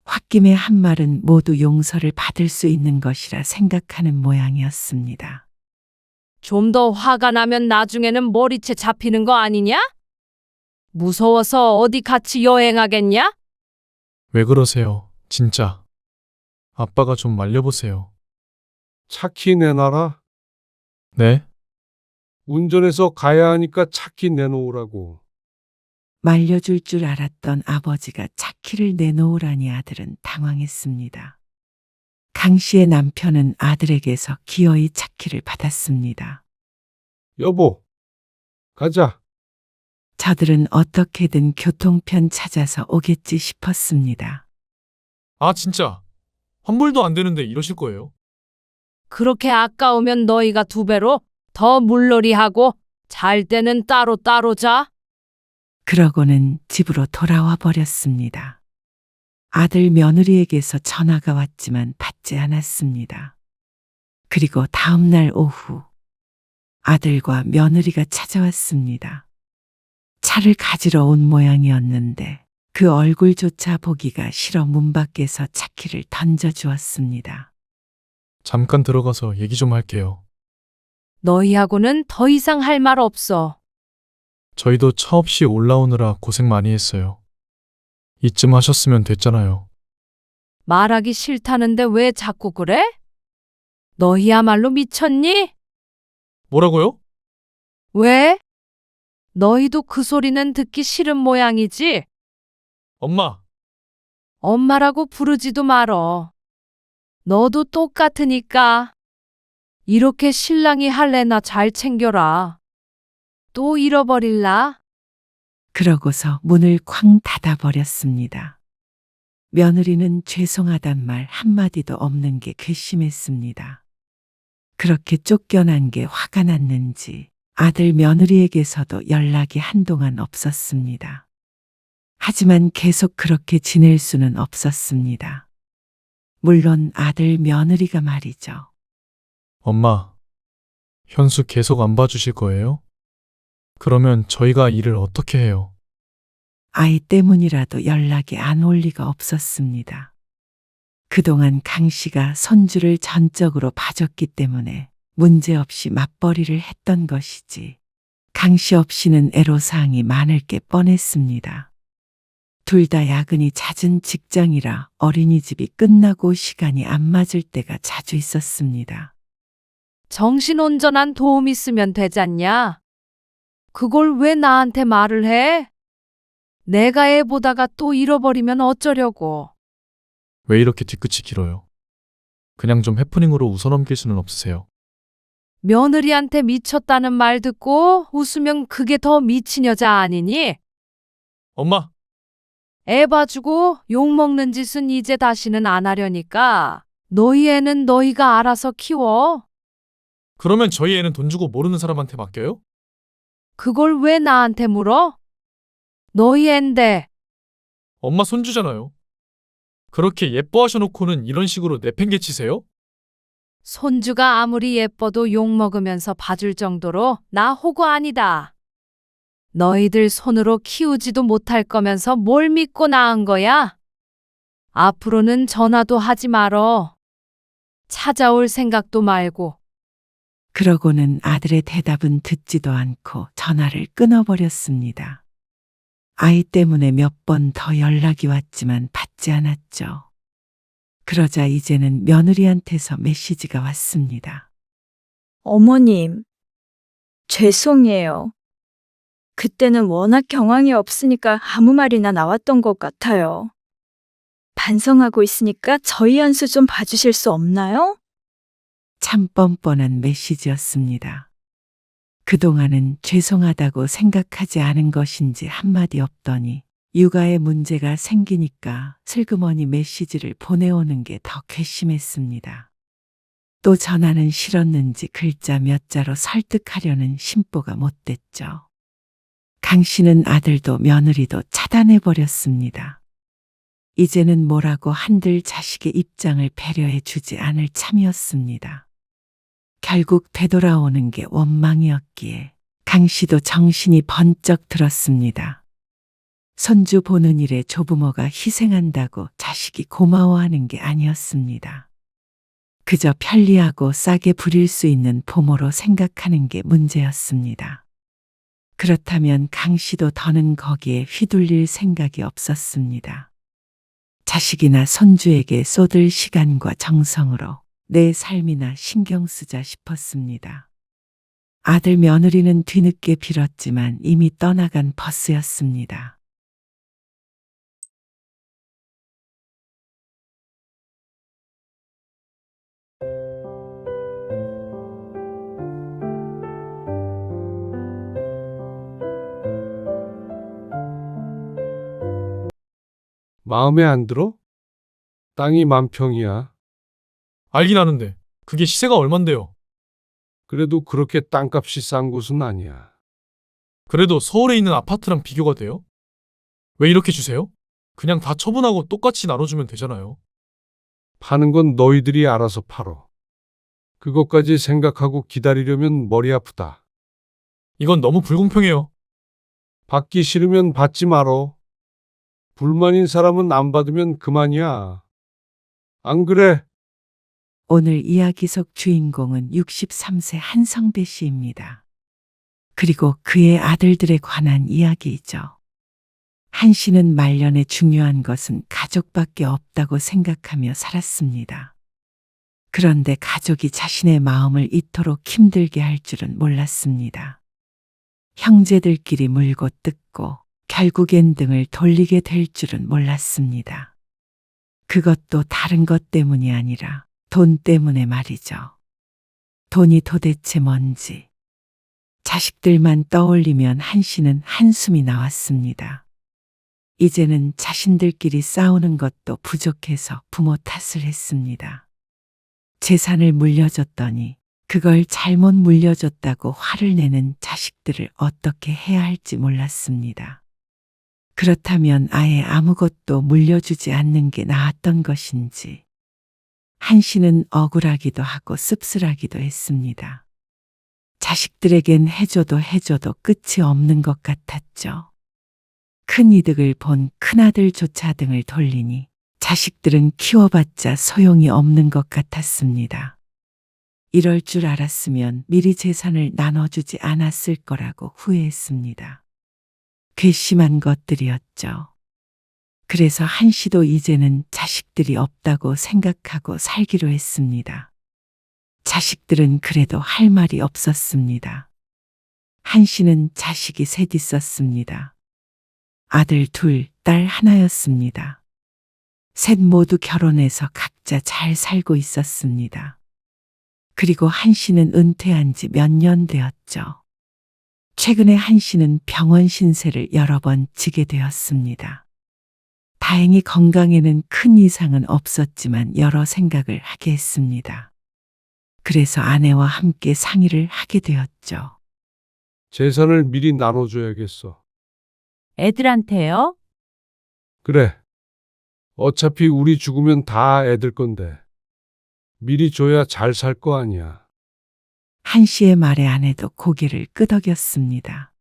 홧김에 한 말은 모두 용서를 받을 수 있는 것이라 생각하는 모양이었습니다. 좀 더 화가 나면 나중에는 머리채 잡히는 거 아니냐? 무서워서 어디 같이 여행하겠냐? 왜 그러세요? 진짜. 아빠가 좀 말려보세요. 차키 내놔라. 네? 운전해서 가야 하니까 차키 내놓으라고. 말려줄 줄 알았던 아버지가 차키를 내놓으라니 아들은 당황했습니다. 강 씨의 남편은 아들에게서 기어이 차키를 받았습니다. 여보, 가자. 저들은 어떻게든 교통편 찾아서 오겠지 싶었습니다. 아, 진짜. 환불도 안 되는데 이러실 거예요? 그렇게 아까우면 너희가 2배로 더 물놀이하고 잘 때는 따로 자. 그러고는 집으로 돌아와 버렸습니다. 아들 며느리에게서 전화가 왔지만 받지 않았습니다. 그리고 다음 날 오후 아들과 며느리가 찾아왔습니다. 차를 가지러 온 모양이었는데 그 얼굴조차 보기가 싫어 문 밖에서 차키를 던져주었습니다. 잠깐 들어가서 얘기 좀 할게요. 너희하고는 더 이상 할 말 없어. 저희도 차 없이 올라오느라 고생 많이 했어요. 이쯤 하셨으면 됐잖아요. 말하기 싫다는데 왜 자꾸 그래? 너희야말로 미쳤니? 뭐라고요? 왜? 너희도 그 소리는 듣기 싫은 모양이지? 엄마, 엄마라고 부르지도 말어. 너도 똑같으니까. 이렇게 신랑이 할래나 잘 챙겨라. 또 잃어버릴라? 그러고서 문을 쾅 닫아버렸습니다. 며느리는 죄송하단 말 한마디도 없는 게 괘씸했습니다. 그렇게 쫓겨난 게 화가 났는지 아들 며느리에게서도 연락이 한동안 없었습니다. 하지만 계속 그렇게 지낼 수는 없었습니다. 물론 아들 며느리가 말이죠. 엄마, 현수 계속 안 봐주실 거예요? 그러면 저희가 일을 어떻게 해요? 아이 때문이라도 연락이 안 올 리가 없었습니다. 그동안 강 씨가 손주를 전적으로 봐줬기 때문에 문제없이 맞벌이를 했던 것이지 강 씨 없이는 애로사항이 많을 게 뻔했습니다. 둘 다 야근이 잦은 직장이라 어린이집이 끝나고 시간이 안 맞을 때가 자주 있었습니다. 정신온전한 도움 있으면 되잖냐? 그걸 왜 나한테 말을 해? 내가 애 보다가 또 잃어버리면 어쩌려고. 왜 이렇게 뒤끝이 길어요? 그냥 좀 해프닝으로 웃어넘길 수는 없으세요? 며느리한테 미쳤다는 말 듣고 웃으면 그게 더 미친 여자 아니니? 엄마, 애 봐주고 욕먹는 짓은 이제 다시는 안 하려니까 너희 애는 너희가 알아서 키워. 그러면 저희 애는 돈 주고 모르는 사람한테 맡겨요? 그걸 왜 나한테 물어? 너희 앤데. 엄마 손주잖아요. 그렇게 예뻐하셔놓고는 이런 식으로 내팽개치세요? 손주가 아무리 예뻐도 욕먹으면서 봐줄 정도로 나 호구 아니다. 너희들 손으로 키우지도 못할 거면서 뭘 믿고 낳은 거야? 앞으로는 전화도 하지 말어. 찾아올 생각도 말고. 그러고는 아들의 대답은 듣지도 않고 전화를 끊어버렸습니다. 아이 때문에 몇 번 더 연락이 왔지만 받지 않았죠. 그러자 이제는 며느리한테서 메시지가 왔습니다. 어머님, 죄송해요. 그때는 워낙 경황이 없으니까 아무 말이나 나왔던 것 같아요. 반성하고 있으니까 저희 연수 좀 봐주실 수 없나요? 참 뻔뻔한 메시지였습니다. 그동안은 죄송하다고 생각하지 않은 것인지 한마디 없더니 육아에 문제가 생기니까 슬그머니 메시지를 보내오는 게 더 괘씸했습니다. 또 전화는 싫었는지 글자 몇 자로 설득하려는 심보가 못됐죠. 강 씨는 아들도 며느리도 차단해버렸습니다. 이제는 뭐라고 한들 자식의 입장을 배려해 주지 않을 참이었습니다. 결국 되돌아오는 게 원망이었기에 강 씨도 정신이 번쩍 들었습니다. 손주 보는 일에 조부모가 희생한다고 자식이 고마워하는 게 아니었습니다. 그저 편리하고 싸게 부릴 수 있는 부모로 생각하는 게 문제였습니다. 그렇다면 강 씨도 더는 거기에 휘둘릴 생각이 없었습니다. 자식이나 손주에게 쏟을 시간과 정성으로 내 삶이나 신경 쓰자 싶었습니다. 아들 며느리는 뒤늦게 빌었지만 이미 떠나간 버스였습니다. 마음에 안 들어? 땅이 만 평이야. 알긴 아는데 그게 시세가 얼만데요? 그래도 그렇게 땅값이 싼 곳은 아니야. 그래도 서울에 있는 아파트랑 비교가 돼요? 왜 이렇게 주세요? 그냥 다 처분하고 똑같이 나눠주면 되잖아요. 파는 건 너희들이 알아서 팔어. 그것까지 생각하고 기다리려면 머리 아프다. 이건 너무 불공평해요. 받기 싫으면 받지 말어. 불만인 사람은 안 받으면 그만이야. 안 그래? 오늘 이야기 속 주인공은 63세 한성배 씨입니다. 그리고 그의 아들들에 관한 이야기이죠. 한 씨는 말년에 중요한 것은 가족밖에 없다고 생각하며 살았습니다. 그런데 가족이 자신의 마음을 이토록 힘들게 할 줄은 몰랐습니다. 형제들끼리 물고 뜯고 결국엔 등을 돌리게 될 줄은 몰랐습니다. 그것도 다른 것 때문이 아니라 돈 때문에 말이죠. 돈이 도대체 뭔지. 자식들만 떠올리면 한 씨는 한숨이 나왔습니다. 이제는 자신들끼리 싸우는 것도 부족해서 부모 탓을 했습니다. 재산을 물려줬더니 그걸 잘못 물려줬다고 화를 내는 자식들을 어떻게 해야 할지 몰랐습니다. 그렇다면 아예 아무것도 물려주지 않는 게 나았던 것인지. 한 씨는 억울하기도 하고 씁쓸하기도 했습니다. 자식들에겐 해줘도 끝이 없는 것 같았죠. 큰 이득을 본 큰아들조차 등을 돌리니 자식들은 키워봤자 소용이 없는 것 같았습니다. 이럴 줄 알았으면 미리 재산을 나눠주지 않았을 거라고 후회했습니다. 괘씸한 것들이었죠. 그래서 한 씨도 이제는 자식들이 없다고 생각하고 살기로 했습니다. 자식들은 그래도 할 말이 없었습니다. 한 씨는 자식이 셋 있었습니다. 아들 둘, 딸 하나였습니다. 셋 모두 결혼해서 각자 잘 살고 있었습니다. 그리고 한 씨는 은퇴한 지 몇 년 되었죠. 최근에 한 씨는 병원 신세를 여러 번 지게 되었습니다. 다행히 건강에는 큰 이상은 없었지만 여러 생각을 하게 했습니다. 그래서 아내와 함께 상의를 하게 되었죠. 재산을 미리 나눠줘야겠어. 애들한테요? 그래. 어차피 우리 죽으면 다 애들 건데. 미리 줘야 잘 살 거 아니야. 한 씨의 말에 아내도 고개를 끄덕였습니다.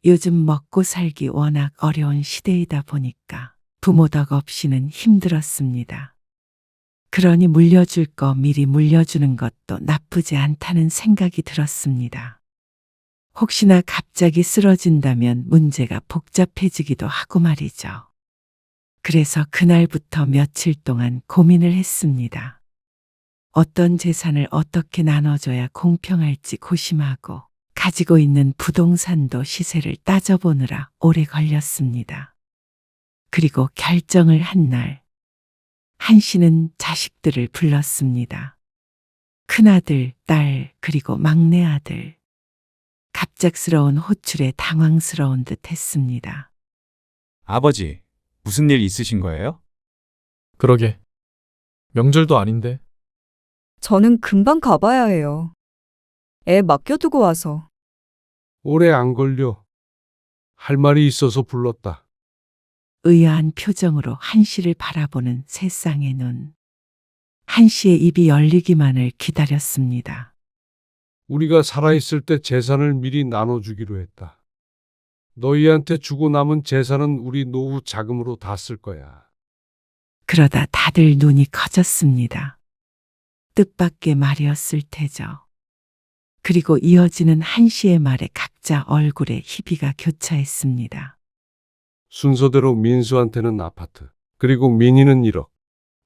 요즘 먹고 살기 워낙 어려운 시대이다 보니까 부모 덕 없이는 힘들었습니다. 그러니 물려줄 거 미리 물려주는 것도 나쁘지 않다는 생각이 들었습니다. 혹시나 갑자기 쓰러진다면 문제가 복잡해지기도 하고 말이죠. 그래서 그날부터 며칠 동안 고민을 했습니다. 어떤 재산을 어떻게 나눠줘야 공평할지 고심하고 가지고 있는 부동산도 시세를 따져보느라 오래 걸렸습니다. 그리고 결정을 한 날, 한 씨는 자식들을 불렀습니다. 큰아들, 딸, 그리고 막내 아들. 갑작스러운 호출에 당황스러운 듯 했습니다. 아버지, 무슨 일 있으신 거예요? 그러게. 명절도 아닌데. 저는 금방 가봐야 해요. 애 맡겨두고 와서. 오래 안 걸려. 할 말이 있어서 불렀다. 의아한 표정으로 한 씨를 바라보는 세 쌍의 눈. 한 씨의 입이 열리기만을 기다렸습니다. 우리가 살아있을 때 재산을 미리 나눠주기로 했다. 너희한테 주고 남은 재산은 우리 노후 자금으로 다 쓸 거야. 그러다 다들 눈이 커졌습니다. 뜻밖의 말이었을 테죠. 그리고 이어지는 한 씨의 말에 각자 얼굴에 희비가 교차했습니다. 순서대로 민수한테는 아파트, 그리고 민희는 1억,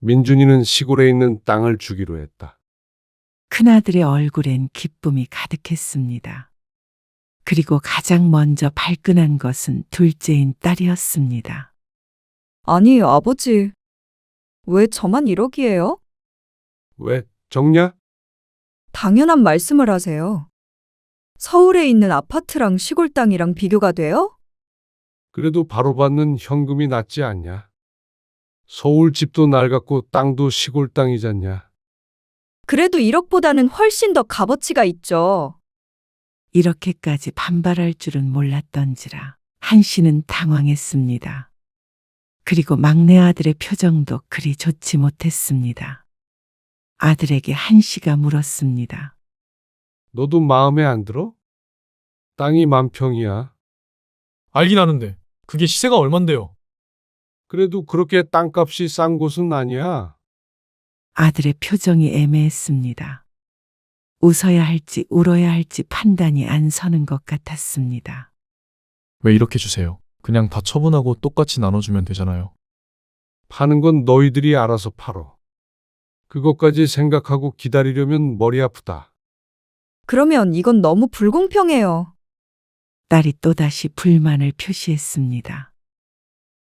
민준이는 시골에 있는 땅을 주기로 했다. 큰아들의 얼굴엔 기쁨이 가득했습니다. 그리고 가장 먼저 발끈한 것은 둘째인 딸이었습니다. 아니, 아버지. 왜 저만 1억이에요? 왜? 적냐? 당연한 말씀을 하세요. 서울에 있는 아파트랑 시골 땅이랑 비교가 돼요? 그래도 바로 받는 현금이 낫지 않냐? 서울 집도 낡았고 땅도 시골 땅이잖냐? 그래도 1억보다는 훨씬 더 값어치가 있죠. 이렇게까지 반발할 줄은 몰랐던지라 한 씨는 당황했습니다. 그리고 막내 아들의 표정도 그리 좋지 못했습니다. 아들에게 한 씨가 물었습니다. 너도 마음에 안 들어? 땅이 10,000평이야. 알긴 아는데. 그게 시세가 얼만데요? 그래도 그렇게 땅값이 싼 곳은 아니야. 아들의 표정이 애매했습니다. 웃어야 할지 울어야 할지 판단이 안 서는 것 같았습니다. 왜 이렇게 주세요? 그냥 다 처분하고 똑같이 나눠주면 되잖아요. 파는 건 너희들이 알아서 팔어. 그것까지 생각하고 기다리려면 머리 아프다. 그러면 이건 너무 불공평해요. 딸이 또다시 불만을 표시했습니다.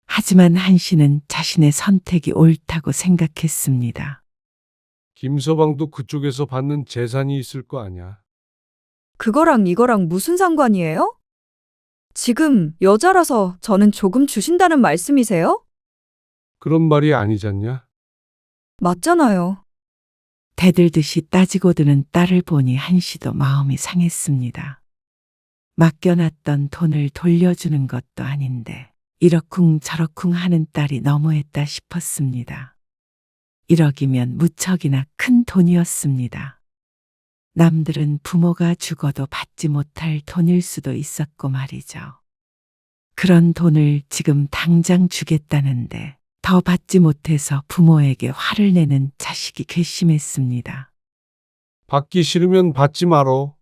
하지만 한 씨는 자신의 선택이 옳다고 생각했습니다. 김서방도 그쪽에서 받는 재산이 있을 거 아냐. 그거랑 이거랑 무슨 상관이에요? 지금 여자라서 저는 조금 주신다는 말씀이세요? 그런 말이 아니잖냐. 맞잖아요. 대들듯이 따지고 드는 딸을 보니 한 씨도 마음이 상했습니다. 맡겨놨던 돈을 돌려주는 것도 아닌데 이러쿵 저러쿵 하는 딸이 너무했다 싶었습니다. 1억이면 무척이나 큰 돈이었습니다. 남들은 부모가 죽어도 받지 못할 돈일 수도 있었고 말이죠. 그런 돈을 지금 당장 주겠다는데 더 받지 못해서 부모에게 화를 내는 자식이 괘씸했습니다. 받기 싫으면 받지 말어.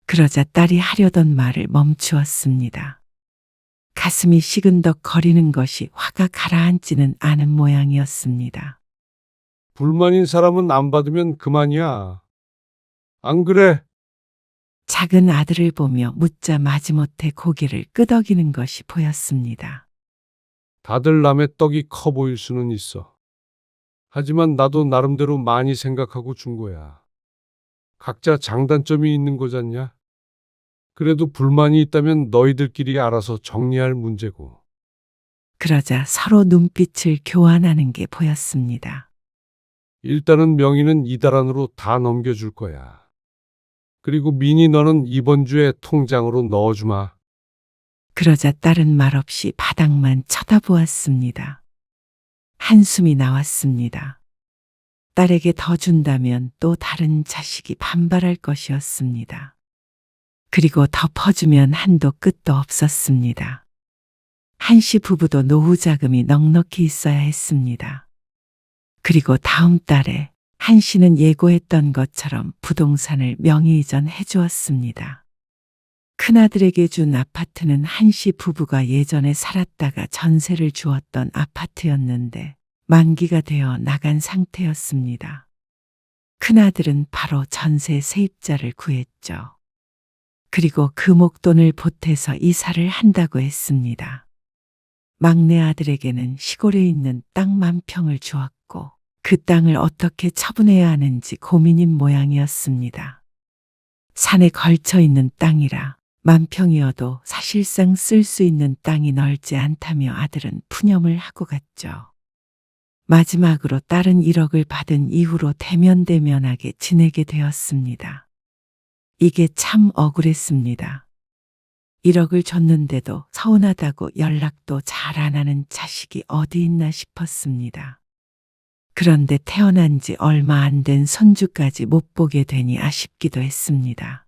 그러자 딸이 하려던 말을 멈추었습니다. 가슴이 시근덕 거리는 것이 화가 가라앉지는 않은 모양이었습니다. 불만인 사람은 안 받으면 그만이야. 안 그래? 작은 아들을 보며 묻자 마지못해 고개를 끄덕이는 것이 보였습니다. 다들 남의 떡이 커 보일 수는 있어. 하지만 나도 나름대로 많이 생각하고 준 거야. 각자 장단점이 있는 거잖냐? 그래도 불만이 있다면 너희들끼리 알아서 정리할 문제고. 그러자 서로 눈빛을 교환하는 게 보였습니다. 일단은 명의는 이달 안으로 다 넘겨줄 거야. 그리고 민희 너는 이번 주에 통장으로 넣어주마. 그러자 딸은 말없이 바닥만 쳐다보았습니다. 한숨이 나왔습니다. 딸에게 더 준다면 또 다른 자식이 반발할 것이었습니다. 그리고 덮어주면 한도 끝도 없었습니다. 한씨 부부도 노후 자금이 넉넉히 있어야 했습니다. 그리고 다음 달에 한씨는 예고했던 것처럼 부동산을 명의 이전해 주었습니다. 큰아들에게 준 아파트는 한씨 부부가 예전에 살았다가 전세를 주었던 아파트였는데 만기가 되어 나간 상태였습니다. 큰아들은 바로 전세 세입자를 구했죠. 그리고 그 목돈을 보태서 이사를 한다고 했습니다. 막내 아들에게는 시골에 있는 땅 10,000평을 주었고 그 땅을 어떻게 처분해야 하는지 고민인 모양이었습니다. 산에 걸쳐 있는 땅이라 10,000평이어도 사실상 쓸 수 있는 땅이 넓지 않다며 아들은 푸념을 하고 갔죠. 마지막으로 딸은 1억을 받은 이후로 대면대면하게 지내게 되었습니다. 이게 참 억울했습니다. 1억을 줬는데도 서운하다고 연락도 잘 안 하는 자식이 어디 있나 싶었습니다. 그런데 태어난 지 얼마 안 된 손주까지 못 보게 되니 아쉽기도 했습니다.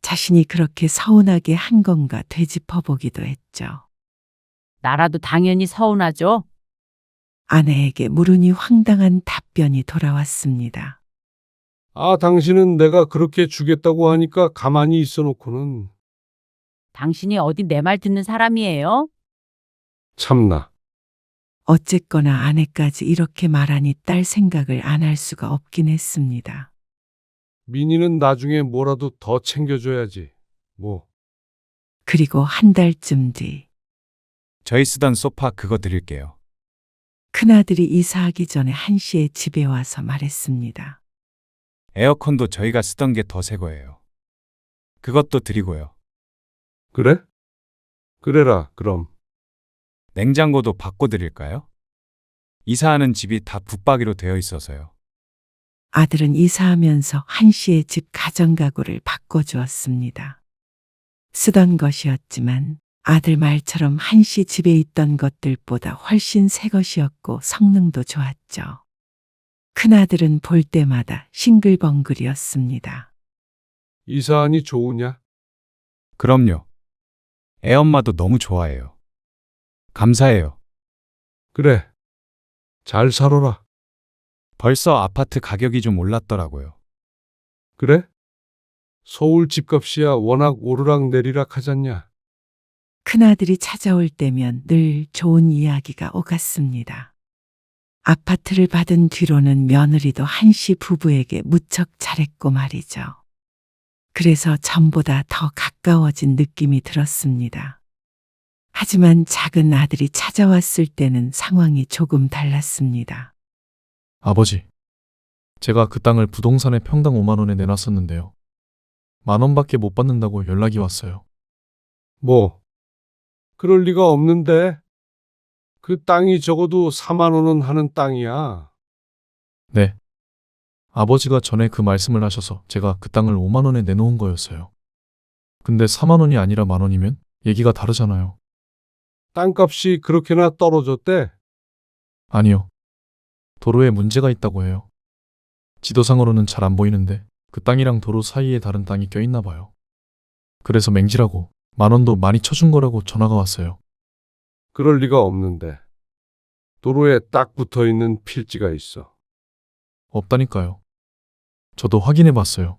자신이 그렇게 서운하게 한 건가 되짚어보기도 했죠. 나라도 당연히 서운하죠. 아내에게 물으니 황당한 답변이 돌아왔습니다. 아, 당신은 내가 그렇게 주겠다고 하니까 가만히 있어 놓고는. 당신이 어디 내 말 듣는 사람이에요? 참나. 어쨌거나 아내까지 이렇게 말하니 딸 생각을 안 할 수가 없긴 했습니다. 민희는 나중에 뭐라도 더 챙겨줘야지. 뭐. 그리고 한 달쯤 뒤 저희 쓰던 소파 그거 드릴게요. 큰아들이 이사하기 전에 한씨의 집에 와서 말했습니다. 에어컨도 저희가 쓰던 게 더 새 거예요. 그것도 드리고요. 그래? 그래라, 그럼. 냉장고도 바꿔드릴까요? 이사하는 집이 다 붙박이로 되어 있어서요. 아들은 이사하면서 한씨의 집 가정가구를 바꿔주었습니다. 쓰던 것이었지만 아들 말처럼 한씨 집에 있던 것들보다 훨씬 새 것이었고 성능도 좋았죠. 큰아들은 볼 때마다 싱글벙글이었습니다. 이사하니 좋으냐? 그럼요. 애엄마도 너무 좋아해요. 감사해요. 그래. 잘 살아라. 벌써 아파트 가격이 좀 올랐더라고요. 그래? 서울 집값이야 워낙 오르락 내리락 하잖냐. 큰아들이 찾아올 때면 늘 좋은 이야기가 오갔습니다. 아파트를 받은 뒤로는 며느리도 한씨 부부에게 무척 잘했고 말이죠. 그래서 전보다 더 가까워진 느낌이 들었습니다. 하지만 작은 아들이 찾아왔을 때는 상황이 조금 달랐습니다. 아버지, 제가 그 땅을 부동산에 평당 5만 원에 내놨었는데요. 10,000원밖에 못 받는다고 연락이 왔어요. 뭐. 그럴 리가 없는데. 그 땅이 적어도 4만 원은 하는 땅이야. 네. 아버지가 전에 그 말씀을 하셔서 제가 그 땅을 5만 원에 내놓은 거였어요. 근데 4만 원이 아니라 10,000원이면 얘기가 다르잖아요. 땅값이 그렇게나 떨어졌대? 아니요. 도로에 문제가 있다고 해요. 지도상으로는 잘 안 보이는데 그 땅이랑 도로 사이에 다른 땅이 껴있나 봐요. 그래서 맹지라고 10,000원도 많이 쳐준 거라고 전화가 왔어요. 그럴 리가 없는데. 도로에 딱 붙어 있는 필지가 있어. 없다니까요. 저도 확인해 봤어요.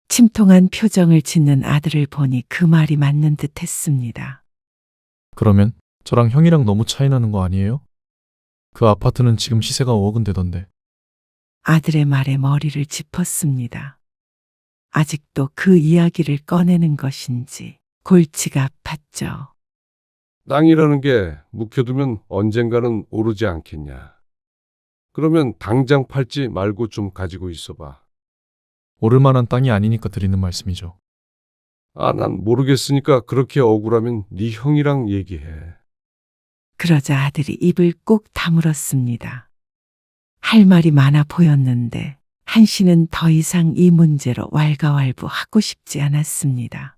침통한 표정을 짓는 아들을 보니 그 말이 맞는 듯 했습니다. 그러면 저랑 형이랑 너무 차이 나는 거 아니에요? 그 아파트는 지금 시세가 5억은 되던데. 아들의 말에 머리를 짚었습니다. 아직도 그 이야기를 꺼내는 것인지 골치가 아팠죠. 땅이라는 게 묵혀두면 언젠가는 오르지 않겠냐. 그러면 당장 팔지 말고 좀 가지고 있어봐. 오를 만한 땅이 아니니까 드리는 말씀이죠. 아, 난 모르겠으니까 그렇게 억울하면 네 형이랑 얘기해. 그러자 아들이 입을 꼭 다물었습니다. 할 말이 많아 보였는데 한씨는 더 이상 이 문제로 왈가왈부하고 싶지 않았습니다.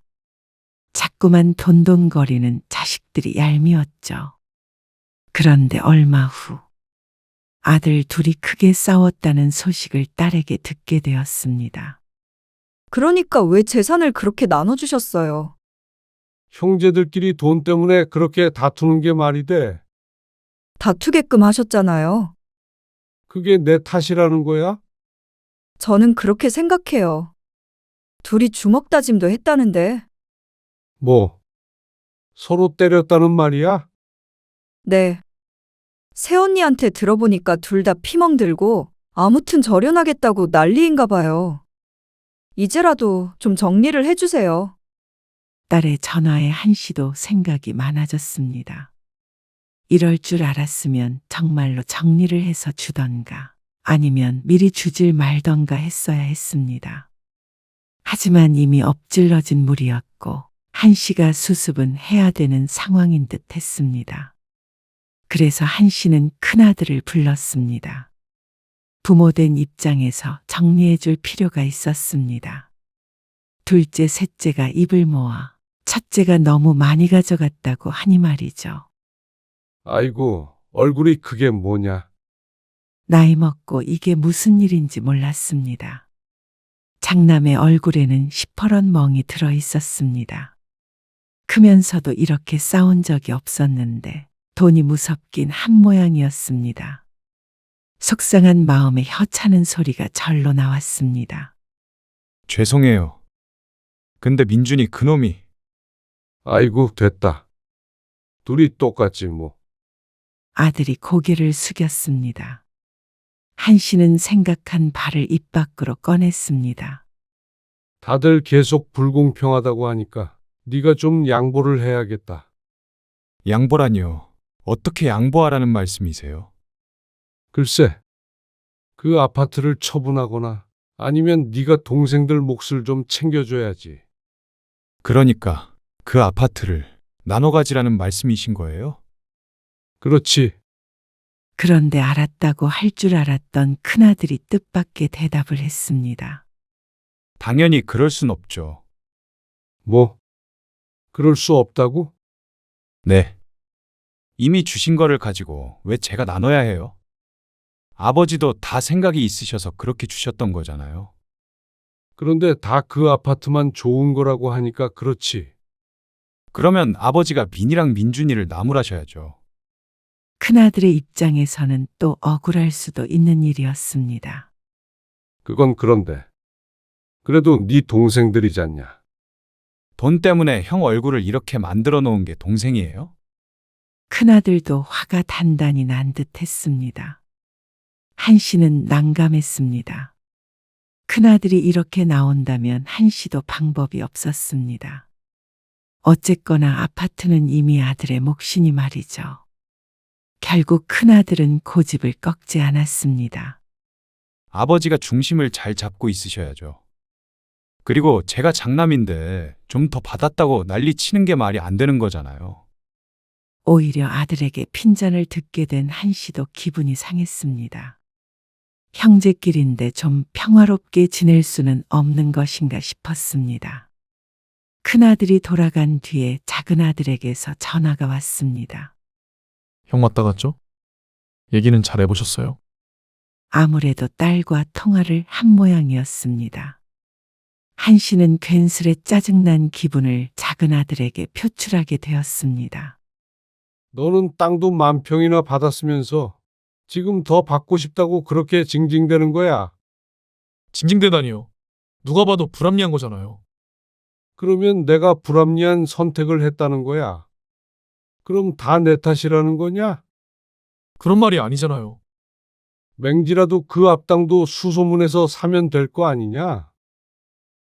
자꾸만 돈돈거리는 자식들이 얄미웠죠. 그런데 얼마 후 아들 둘이 크게 싸웠다는 소식을 딸에게 듣게 되었습니다. 그러니까 왜 재산을 그렇게 나눠주셨어요? 형제들끼리 돈 때문에 그렇게 다투는 게 말이 돼. 다투게끔 하셨잖아요. 그게 내 탓이라는 거야? 저는 그렇게 생각해요. 둘이 주먹 다짐도 했다는데. 뭐, 서로 때렸다는 말이야? 네. 새언니한테 들어보니까 둘 다 피멍 들고 아무튼 절연하겠다고 난리인가 봐요. 이제라도 좀 정리를 해주세요. 딸의 전화에 한시도 생각이 많아졌습니다. 이럴 줄 알았으면 정말로 정리를 해서 주던가 아니면 미리 주질 말던가 했어야 했습니다. 하지만 이미 엎질러진 물이었고 한시가 수습은 해야 되는 상황인 듯 했습니다. 그래서 한시는 큰아들을 불렀습니다. 부모된 입장에서 정리해 줄 필요가 있었습니다. 둘째, 셋째가 입을 모아 첫째가 너무 많이 가져갔다고 하니 말이죠. 아이고, 얼굴이 그게 뭐냐? 나이 먹고 이게 무슨 일인지 몰랐습니다. 장남의 얼굴에는 시퍼런 멍이 들어 있었습니다. 크면서도 이렇게 싸운 적이 없었는데 돈이 무섭긴 한 모양이었습니다. 속상한 마음에 혀차는 소리가 절로 나왔습니다. 죄송해요. 근데 민준이 그놈이 아이고, 됐다. 둘이 똑같지 뭐. 아들이 고개를 숙였습니다. 한시는 생각한 바를 입 밖으로 꺼냈습니다. 다들 계속 불공평하다고 하니까 네가 좀 양보를 해야겠다. 양보라니요. 어떻게 양보하라는 말씀이세요? 글쎄, 그 아파트를 처분하거나 아니면 네가 동생들 몫을 좀 챙겨줘야지. 그러니까 그 아파트를 나눠 가지라는 말씀이신 거예요? 그렇지. 그런데 알았다고 할 줄 알았던 큰아들이 뜻밖의 대답을 했습니다. 당연히 그럴 순 없죠. 뭐? 그럴 수 없다고? 네. 이미 주신 거를 가지고 왜 제가 나눠야 해요? 아버지도 다 생각이 있으셔서 그렇게 주셨던 거잖아요. 그런데 다 그 아파트만 좋은 거라고 하니까 그렇지. 그러면 아버지가 민이랑 민준이를 나무라셔야죠. 큰아들의 입장에서는 또 억울할 수도 있는 일이었습니다. 그건 그런데. 그래도 네 동생들이잖냐. 돈 때문에 형 얼굴을 이렇게 만들어 놓은 게 동생이에요? 큰아들도 화가 단단히 난 듯했습니다. 한시는 난감했습니다. 큰아들이 이렇게 나온다면 한시도 방법이 없었습니다. 어쨌거나 아파트는 이미 아들의 몫이니 말이죠. 결국 큰아들은 고집을 꺾지 않았습니다. 아버지가 중심을 잘 잡고 있으셔야죠. 그리고 제가 장남인데 좀 더 받았다고 난리 치는 게 말이 안 되는 거잖아요. 오히려 아들에게 핀잔을 듣게 된 한시도 기분이 상했습니다. 형제끼리인데 좀 평화롭게 지낼 수는 없는 것인가 싶었습니다. 큰아들이 돌아간 뒤에 작은아들에게서 전화가 왔습니다. 형 왔다 갔죠? 얘기는 잘 해보셨어요? 아무래도 딸과 통화를 한 모양이었습니다. 한시는 괜스레 짜증난 기분을 작은아들에게 표출하게 되었습니다. 너는 땅도 10,000평이나 받았으면서 지금 더 받고 싶다고 그렇게 징징대는 거야. 징징대다니요. 누가 봐도 불합리한 거잖아요. 그러면 내가 불합리한 선택을 했다는 거야. 그럼 다 내 탓이라는 거냐? 그런 말이 아니잖아요. 맹지라도 그 앞땅도 수소문해서 사면 될 거 아니냐?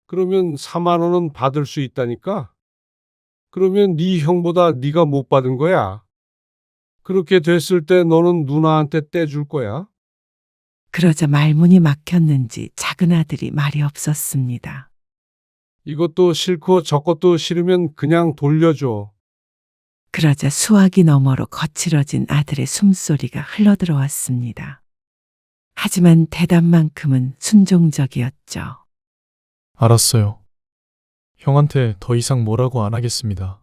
그러면 4만 원은 받을 수 있다니까? 그러면 네 형보다 네가 못 받은 거야. 그렇게 됐을 때 너는 누나한테 떼줄 거야? 그러자 말문이 막혔는지 작은아들이 말이 없었습니다. 이것도 싫고 저것도 싫으면 그냥 돌려줘. 그러자 수화기 너머로 거칠어진 아들의 숨소리가 흘러들어왔습니다. 하지만 대답만큼은 순종적이었죠. 알았어요. 형한테 더 이상 뭐라고 안 하겠습니다.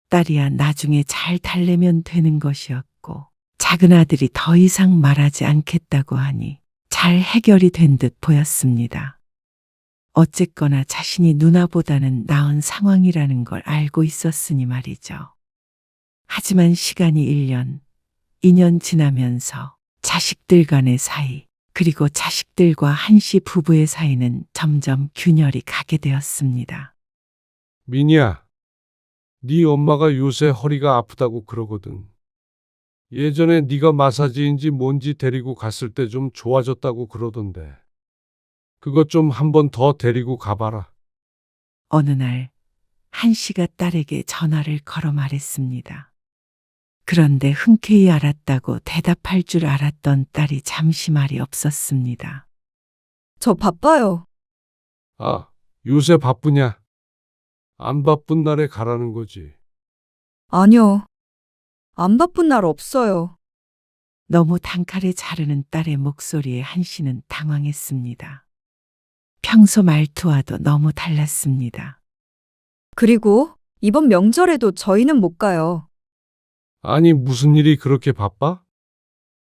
딸이야 나중에 잘 달래면 되는 것이었고 작은아들이 더 이상 말하지 않겠다고 하니 잘 해결이 된 듯 보였습니다. 어쨌거나 자신이 누나보다는 나은 상황이라는 걸 알고 있었으니 말이죠. 하지만 시간이 1년, 2년 지나면서 자식들 간의 사이, 그리고 자식들과 한씨 부부의 사이는 점점 균열이 가게 되었습니다. 민희야, 네 엄마가 요새 허리가 아프다고 그러거든. 예전에 네가 마사지인지 뭔지 데리고 갔을 때 좀 좋아졌다고 그러던데. 그것 좀 한 번 더 데리고 가봐라. 어느 날 한씨가 딸에게 전화를 걸어 말했습니다. 그런데 흔쾌히 알았다고 대답할 줄 알았던 딸이 잠시 말이 없었습니다. 저 바빠요. 아, 요새 바쁘냐? 안 바쁜 날에 가라는 거지. 아니요. 안 바쁜 날 없어요. 너무 단칼에 자르는 딸의 목소리에 한씨는 당황했습니다. 평소 말투와도 너무 달랐습니다. 그리고 이번 명절에도 저희는 못 가요. 아니, 무슨 일이 그렇게 바빠?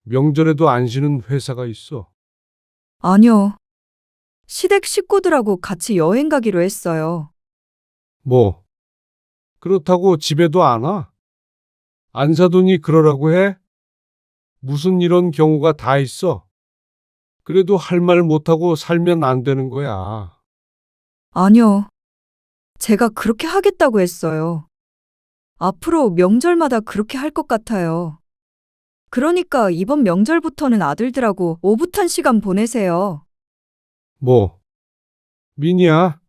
명절에도 안 쉬는 회사가 있어. 아니요. 시댁 식구들하고 같이 여행 가기로 했어요. 뭐? 그렇다고 집에도 안 와? 안 사돈이 그러라고 해? 무슨 이런 경우가 다 있어? 그래도 할 말 못하고 살면 안 되는 거야. 아니요. 제가 그렇게 하겠다고 했어요. 앞으로 명절마다 그렇게 할 것 같아요. 그러니까 이번 명절부터는 아들들하고 오붓한 시간 보내세요. 뭐? 민희야,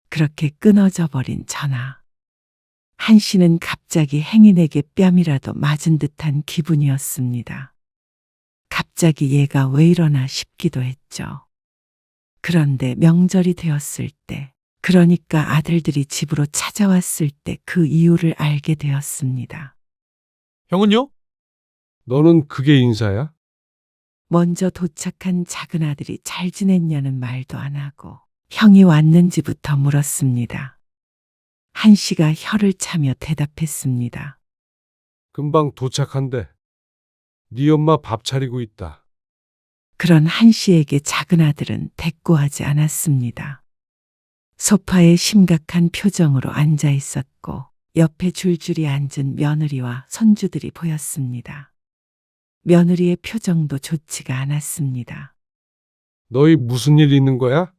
그렇게 끊어져 버린 전화. 한씨는 갑자기 행인에게 뺨이라도 맞은 듯한 기분이었습니다. 갑자기 얘가 왜 이러나 싶기도 했죠. 그런데 명절이 되었을 때, 그러니까 아들들이 집으로 찾아왔을 때 그 이유를 알게 되었습니다. 형은요? 너는 그게 인사야? 먼저 도착한 작은 아들이 잘 지냈냐는 말도 안 하고 형이 왔는지부터 물었습니다. 한씨가 혀를 차며 대답했습니다. 금방 도착한대. 네 엄마 밥 차리고 있다. 그런 한씨에게 작은 아들은 대꾸하지 않았습니다. 소파에 심각한 표정으로 앉아 있었고 옆에 줄줄이 앉은 며느리와 손주들이 보였습니다. 며느리의 표정도 좋지가 않았습니다. 너희 무슨 일 있는 거야?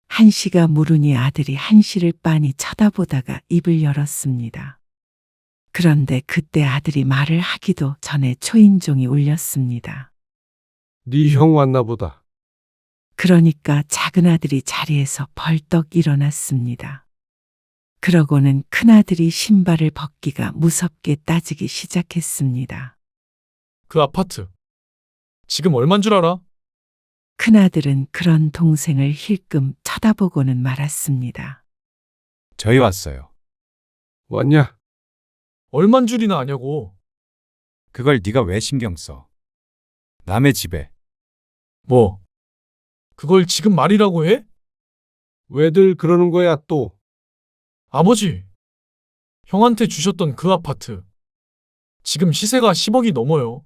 한씨가 물으니 아들이 한씨를 빤히 쳐다보다가 입을 열었습니다. 그런데 그때 아들이 말을 하기도 전에 초인종이 울렸습니다. 네 형 왔나 보다. 그러니까 작은 아들이 자리에서 벌떡 일어났습니다. 그러고는 큰아들이 신발을 벗기가 무섭게 따지기 시작했습니다. 그 아파트. 지금 얼만 줄 알아? 큰아들은 그런 동생을 힐끔 쳐다보고는 말았습니다. 저희 왔어요. 왔냐? 얼만 줄이나 아냐고. 그걸 네가 왜 신경 써? 남의 집에. 뭐? 그걸 지금 말이라고 해? 왜들 그러는 거야 또? 아버지. 형한테 주셨던 그 아파트. 지금 시세가 10억이 넘어요.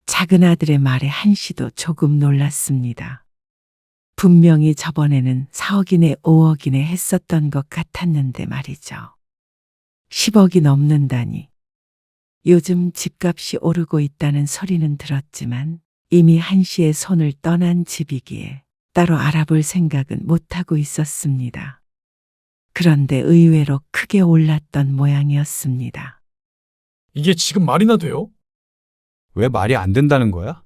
작은 아들의 말에 한씨도 조금 놀랐습니다. 분명히 저번에는 4억이네 5억이네 했었던 것 같았는데 말이죠. 10억이 넘는다니. 요즘 집값이 오르고 있다는 소리는 들었지만 이미 한씨의 손을 떠난 집이기에 따로 알아볼 생각은 못하고 있었습니다. 그런데 의외로 크게 올랐던 모양이었습니다. 이게 지금 말이나 돼요? 왜 말이 안 된다는 거야?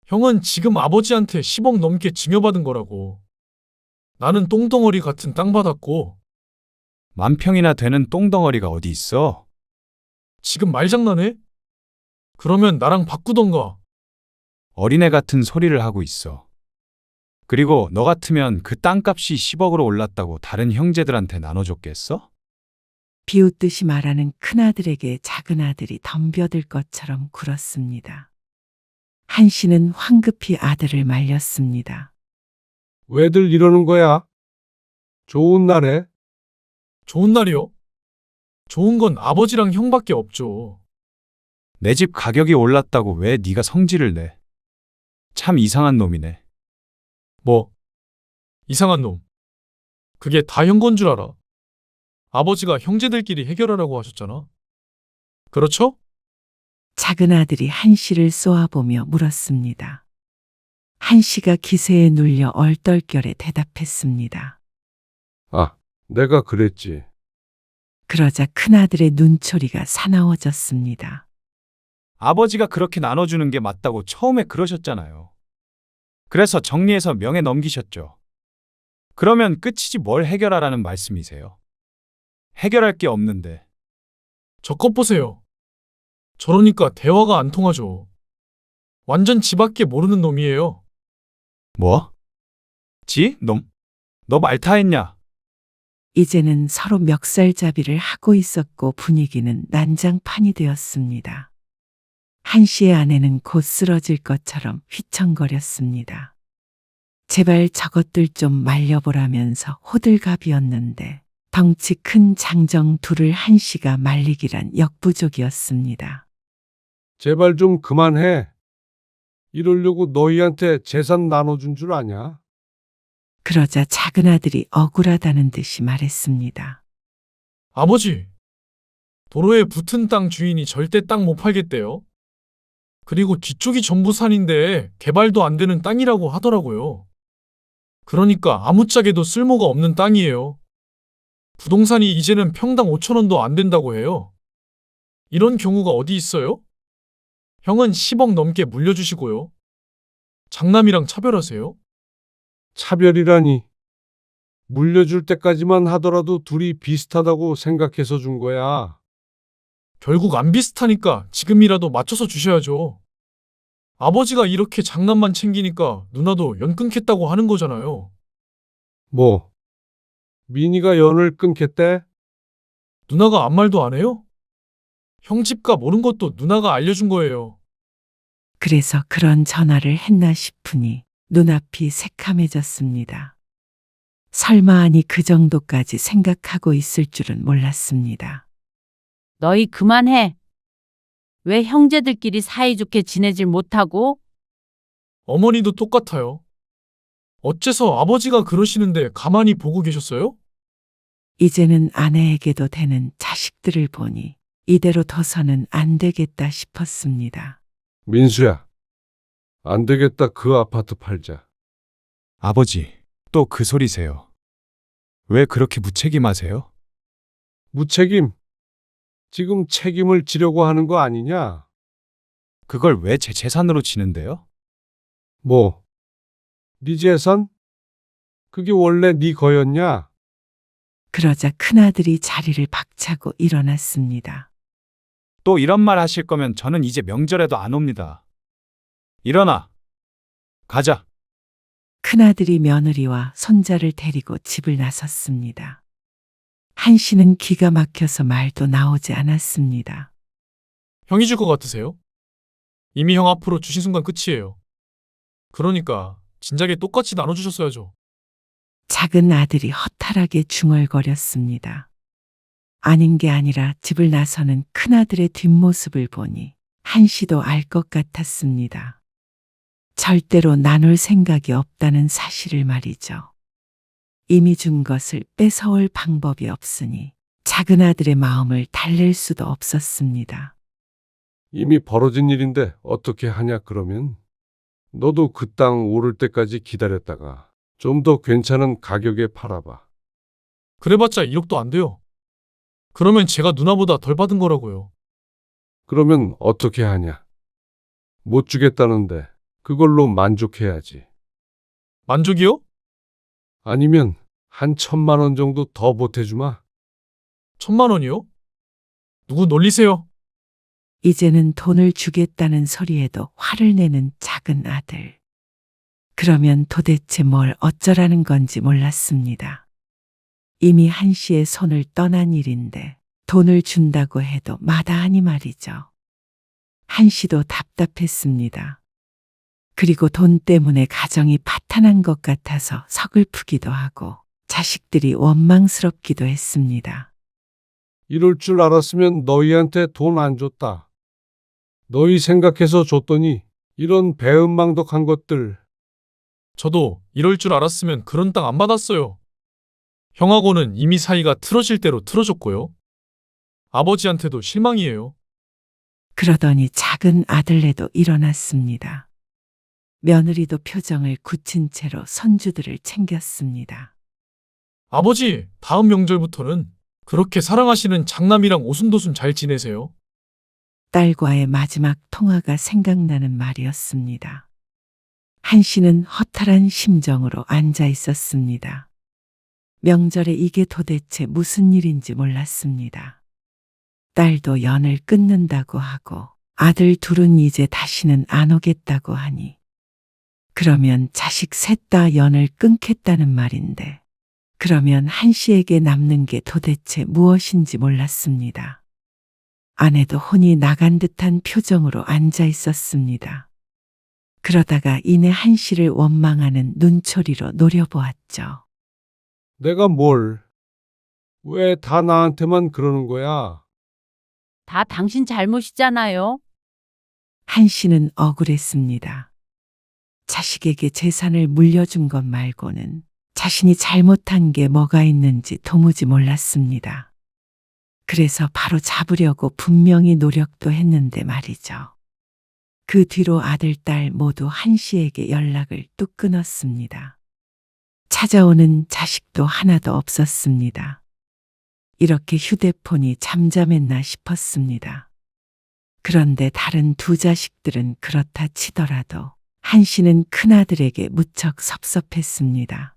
형은 지금 아버지한테 10억 넘게 증여받은 거라고. 나는 똥덩어리 같은 땅 받았고. 만 평이나 되는 똥덩어리가 어디 있어? 지금 말장난해? 그러면 나랑 바꾸던가. 어린애 같은 소리를 하고 있어. 그리고 너 같으면 그 땅값이 10억으로 올랐다고 다른 형제들한테 나눠줬겠어? 비웃듯이 말하는 큰아들에게 작은아들이 덤벼들 것처럼 굴었습니다. 한씨는 황급히 아들을 말렸습니다. 왜들 이러는 거야? 좋은 날에? 좋은 날이요? 좋은 건 아버지랑 형밖에 없죠. 내 집 가격이 올랐다고 왜 네가 성질을 내? 참 이상한 놈이네. 뭐? 이상한 놈. 그게 다 형 건 줄 알아. 아버지가 형제들끼리 해결하라고 하셨잖아. 그렇죠? 작은 아들이 한씨를 쏘아보며 물었습니다. 한씨가 기세에 눌려 얼떨결에 대답했습니다. 아, 내가 그랬지. 그러자 큰아들의 눈초리가 사나워졌습니다. 아버지가 그렇게 나눠주는 게 맞다고 처음에 그러셨잖아요. 그래서 정리해서 명예 넘기셨죠. 그러면 끝이지 뭘 해결하라는 말씀이세요? 해결할 게 없는데. 저 것 보세요. 저러니까 대화가 안 통하죠. 완전 지밖에 모르는 놈이에요. 뭐? 놈? 너 말타했냐? 이제는 서로 멱살잡이를 하고 있었고 분위기는 난장판이 되었습니다. 한씨의 아내는 곧 쓰러질 것처럼 휘청거렸습니다. 제발 저것들 좀 말려보라면서 호들갑이었는데 덩치 큰 장정 둘을 한씨가 말리기란 역부족이었습니다. 제발 좀 그만해. 이러려고 너희한테 재산 나눠준 줄 아냐? 그러자 작은 아들이 억울하다는 듯이 말했습니다. 아버지, 도로에 붙은 땅 주인이 절대 땅 못 팔겠대요. 그리고 뒤쪽이 전부 산인데 개발도 안 되는 땅이라고 하더라고요. 그러니까 아무짝에도 쓸모가 없는 땅이에요. 부동산이 이제는 평당 5,000원도 안 된다고 해요. 이런 경우가 어디 있어요? 형은 10억 넘게 물려주시고요. 장남이랑 차별하세요? 차별이라니. 물려줄 때까지만 하더라도 둘이 비슷하다고 생각해서 준 거야. 결국 안 비슷하니까 지금이라도 맞춰서 주셔야죠. 아버지가 이렇게 장남만 챙기니까 누나도 연 끊겠다고 하는 거잖아요. 뭐? 민희가 연을 끊겠대? 누나가 아무 말도 안 해요? 형 집값 오른 것도 누나가 알려준 거예요. 그래서 그런 전화를 했나 싶으니 눈앞이 새카매졌습니다. 설마 아니 그 정도까지 생각하고 있을 줄은 몰랐습니다. 너희 그만해. 왜 형제들끼리 사이좋게 지내질 못하고? 어머니도 똑같아요. 어째서 아버지가 그러시는데 가만히 보고 계셨어요? 이제는 아내에게도 되는 자식들을 보니 이대로 둬서는 안 되겠다 싶었습니다. 민수야, 안 되겠다. 그 아파트 팔자. 아버지, 또 그 소리세요. 왜 그렇게 무책임하세요? 무책임? 지금 책임을 지려고 하는 거 아니냐? 그걸 왜 제 재산으로 치는데요? 뭐? 네 재산? 그게 원래 네 거였냐? 그러자 큰아들이 자리를 박차고 일어났습니다. 또 이런 말 하실 거면 저는 이제 명절에도 안 옵니다. 일어나. 가자. 큰아들이 며느리와 손자를 데리고 집을 나섰습니다. 한씨는 기가 막혀서 말도 나오지 않았습니다. 형이 줄 것 같으세요? 이미 형 앞으로 주신 순간 끝이에요. 그러니까 진작에 똑같이 나눠주셨어야죠. 작은 아들이 허탈하게 중얼거렸습니다. 아닌 게 아니라 집을 나서는 큰아들의 뒷모습을 보니 한씨도 알 것 같았습니다. 절대로 나눌 생각이 없다는 사실을 말이죠. 이미 준 것을 뺏어올 방법이 없으니 작은 아들의 마음을 달랠 수도 없었습니다. 이미 벌어진 일인데 어떻게 하냐 그러면? 너도 그 땅 오를 때까지 기다렸다가 좀 더 괜찮은 가격에 팔아봐. 그래봤자 1억도 안 돼요. 그러면 제가 누나보다 덜 받은 거라고요. 그러면 어떻게 하냐? 못 주겠다는데 그걸로 만족해야지. 만족이요? 아니면 한 1,000만 원 정도 더 보태주마. 1,000만 원이요? 누구 놀리세요? 이제는 돈을 주겠다는 소리에도 화를 내는 작은 아들. 그러면 도대체 뭘 어쩌라는 건지 몰랐습니다. 이미 한씨의 손을 떠난 일인데 돈을 준다고 해도 마다하니 말이죠. 한씨도 답답했습니다. 그리고 돈 때문에 가정이 파탄한 것 같아서 서글프기도 하고 자식들이 원망스럽기도 했습니다. 이럴 줄 알았으면 너희한테 돈 안 줬다. 너희 생각해서 줬더니 이런 배은망덕한 것들. 저도 이럴 줄 알았으면 그런 땅 안 받았어요. 형하고는 이미 사이가 틀어질 대로 틀어졌고요. 아버지한테도 실망이에요. 그러더니 작은 아들네도 일어났습니다. 며느리도 표정을 굳힌 채로 손주들을 챙겼습니다. 아버지, 다음 명절부터는 그렇게 사랑하시는 장남이랑 오순도순 잘 지내세요. 딸과의 마지막 통화가 생각나는 말이었습니다. 한 씨는 허탈한 심정으로 앉아 있었습니다. 명절에 이게 도대체 무슨 일인지 몰랐습니다. 딸도 연을 끊는다고 하고 아들 둘은 이제 다시는 안 오겠다고 하니 그러면 자식 셋 다 연을 끊겠다는 말인데 그러면 한 씨에게 남는 게 도대체 무엇인지 몰랐습니다. 아내도 혼이 나간 듯한 표정으로 앉아 있었습니다. 그러다가 이내 한 씨를 원망하는 눈초리로 노려보았죠. 내가 뭘? 왜 다 나한테만 그러는 거야? 다 당신 잘못이잖아요. 한 씨는 억울했습니다. 자식에게 재산을 물려준 것 말고는 자신이 잘못한 게 뭐가 있는지 도무지 몰랐습니다. 그래서 바로 잡으려고 분명히 노력도 했는데 말이죠. 그 뒤로 아들, 딸 모두 한 씨에게 연락을 뚝 끊었습니다. 찾아오는 자식도 하나도 없었습니다. 이렇게 휴대폰이 잠잠했나 싶었습니다. 그런데 다른 두 자식들은 그렇다 치더라도 한 씨는 큰아들에게 무척 섭섭했습니다.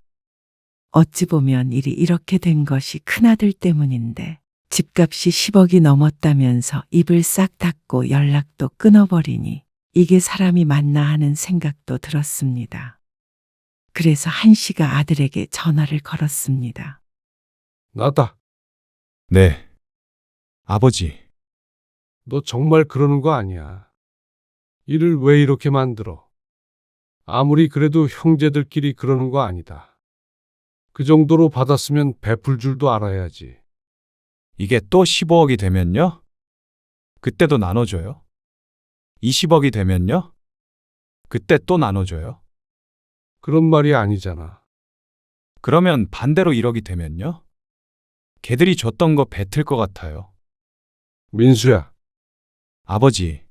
어찌 보면 일이 이렇게 된 것이 큰아들 때문인데 집값이 10억이 넘었다면서 입을 싹 닫고 연락도 끊어버리니 이게 사람이 맞나 하는 생각도 들었습니다. 그래서 한 씨가 아들에게 전화를 걸었습니다. 나다. 네. 아버지, 너 정말 그러는 거 아니야. 일을 왜 이렇게 만들어? 아무리 그래도 형제들끼리 그러는 거 아니다. 그 정도로 받았으면 베풀 줄도 알아야지. 이게 또 15억이 되면요? 그때도 나눠줘요? 20억이 되면요? 그때 또 나눠줘요? 그런 말이 아니잖아. 그러면 반대로 1억이 되면요? 걔들이 줬던 거 뱉을 것 같아요. 민수야, 아버지,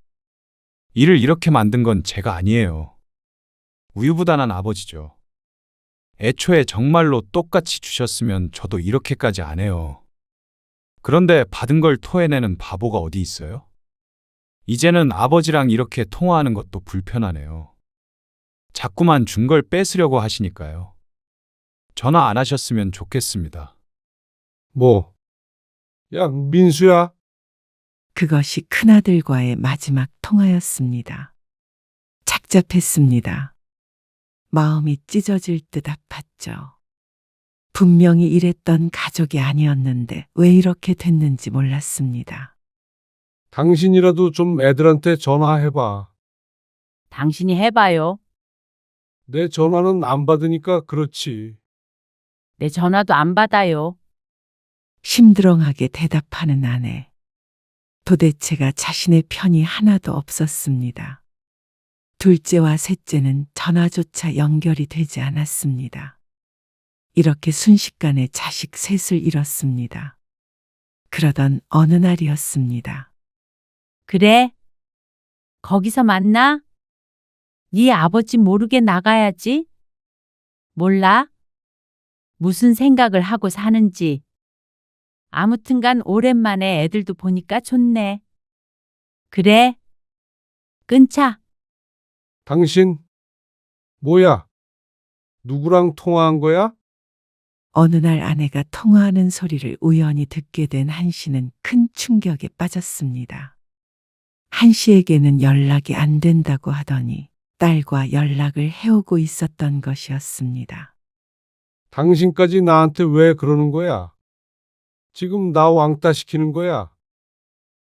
일을 이렇게 만든 건 제가 아니에요. 우유부단한 아버지죠. 애초에 정말로 똑같이 주셨으면 저도 이렇게까지 안 해요. 그런데 받은 걸 토해내는 바보가 어디 있어요? 이제는 아버지랑 이렇게 통화하는 것도 불편하네요. 자꾸만 준 걸 뺏으려고 하시니까요. 전화 안 하셨으면 좋겠습니다. 뭐? 야, 민수야. 그것이 큰아들과의 마지막 통화였습니다. 착잡했습니다. 마음이 찢어질 듯 아팠죠. 분명히 이랬던 가족이 아니었는데 왜 이렇게 됐는지 몰랐습니다. 당신이라도 좀 애들한테 전화해봐. 당신이 해봐요. 내 전화는 안 받으니까 그렇지. 내 전화도 안 받아요. 심드렁하게 대답하는 아내. 도대체가 자신의 편이 하나도 없었습니다. 둘째와 셋째는 전화조차 연결이 되지 않았습니다. 이렇게 순식간에 자식 셋을 잃었습니다. 그러던 어느 날이었습니다. 그래? 거기서 만나? 네 아버지 모르게 나가야지. 몰라? 무슨 생각을 하고 사는지. 아무튼간 오랜만에 애들도 보니까 좋네. 그래? 끊자. 당신, 뭐야? 누구랑 통화한 거야? 어느 날 아내가 통화하는 소리를 우연히 듣게 된 한 씨는 큰 충격에 빠졌습니다. 한 씨에게는 연락이 안 된다고 하더니 딸과 연락을 해오고 있었던 것이었습니다. 당신까지 나한테 왜 그러는 거야? 지금 나 왕따 시키는 거야?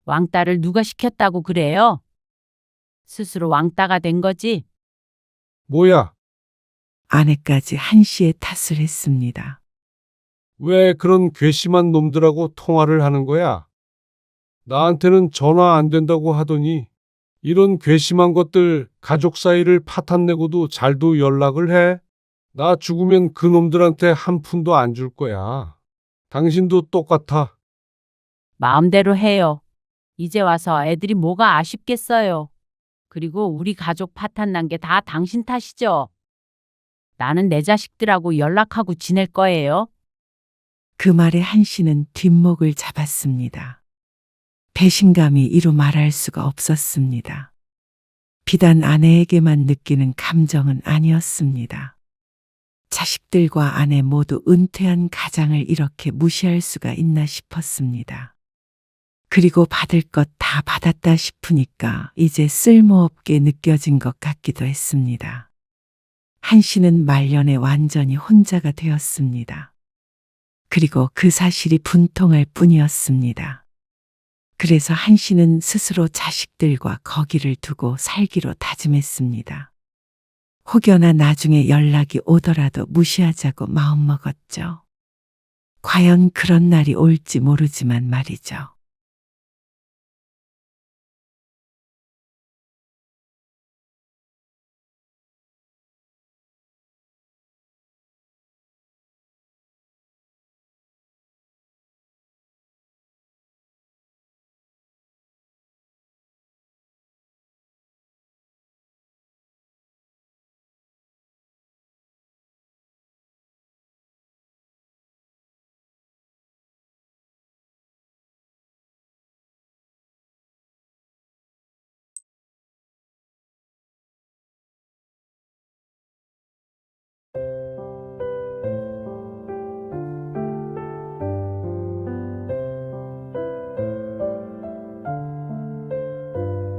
왕따를 누가 시켰다고 그래요? 스스로 왕따가 된 거지. 뭐야? 아내까지 한 씨의 탓을 했습니다. 왜 그런 괘씸한 놈들하고 통화를 하는 거야? 나한테는 전화 안 된다고 하더니 이런 괘씸한 것들 가족 사이를 파탄내고도 잘도 연락을 해? 나 죽으면 그 놈들한테 한 푼도 안 줄 거야. 당신도 똑같아. 마음대로 해요. 이제 와서 애들이 뭐가 아쉽겠어요. 그리고 우리 가족 파탄 난 게 다 당신 탓이죠. 나는 내 자식들하고 연락하고 지낼 거예요. 그 말에 한 씨는 뒷목을 잡았습니다. 배신감이 이루 말할 수가 없었습니다. 비단 아내에게만 느끼는 감정은 아니었습니다. 자식들과 아내 모두 은퇴한 가장을 이렇게 무시할 수가 있나 싶었습니다. 그리고 받을 것 다 받았다 싶으니까 이제 쓸모없게 느껴진 것 같기도 했습니다. 한 씨는 말년에 완전히 혼자가 되었습니다. 그리고 그 사실이 분통할 뿐이었습니다. 그래서 한 씨는 스스로 자식들과 거기를 두고 살기로 다짐했습니다. 혹여나 나중에 연락이 오더라도 무시하자고 마음먹었죠. 과연 그런 날이 올지 모르지만 말이죠.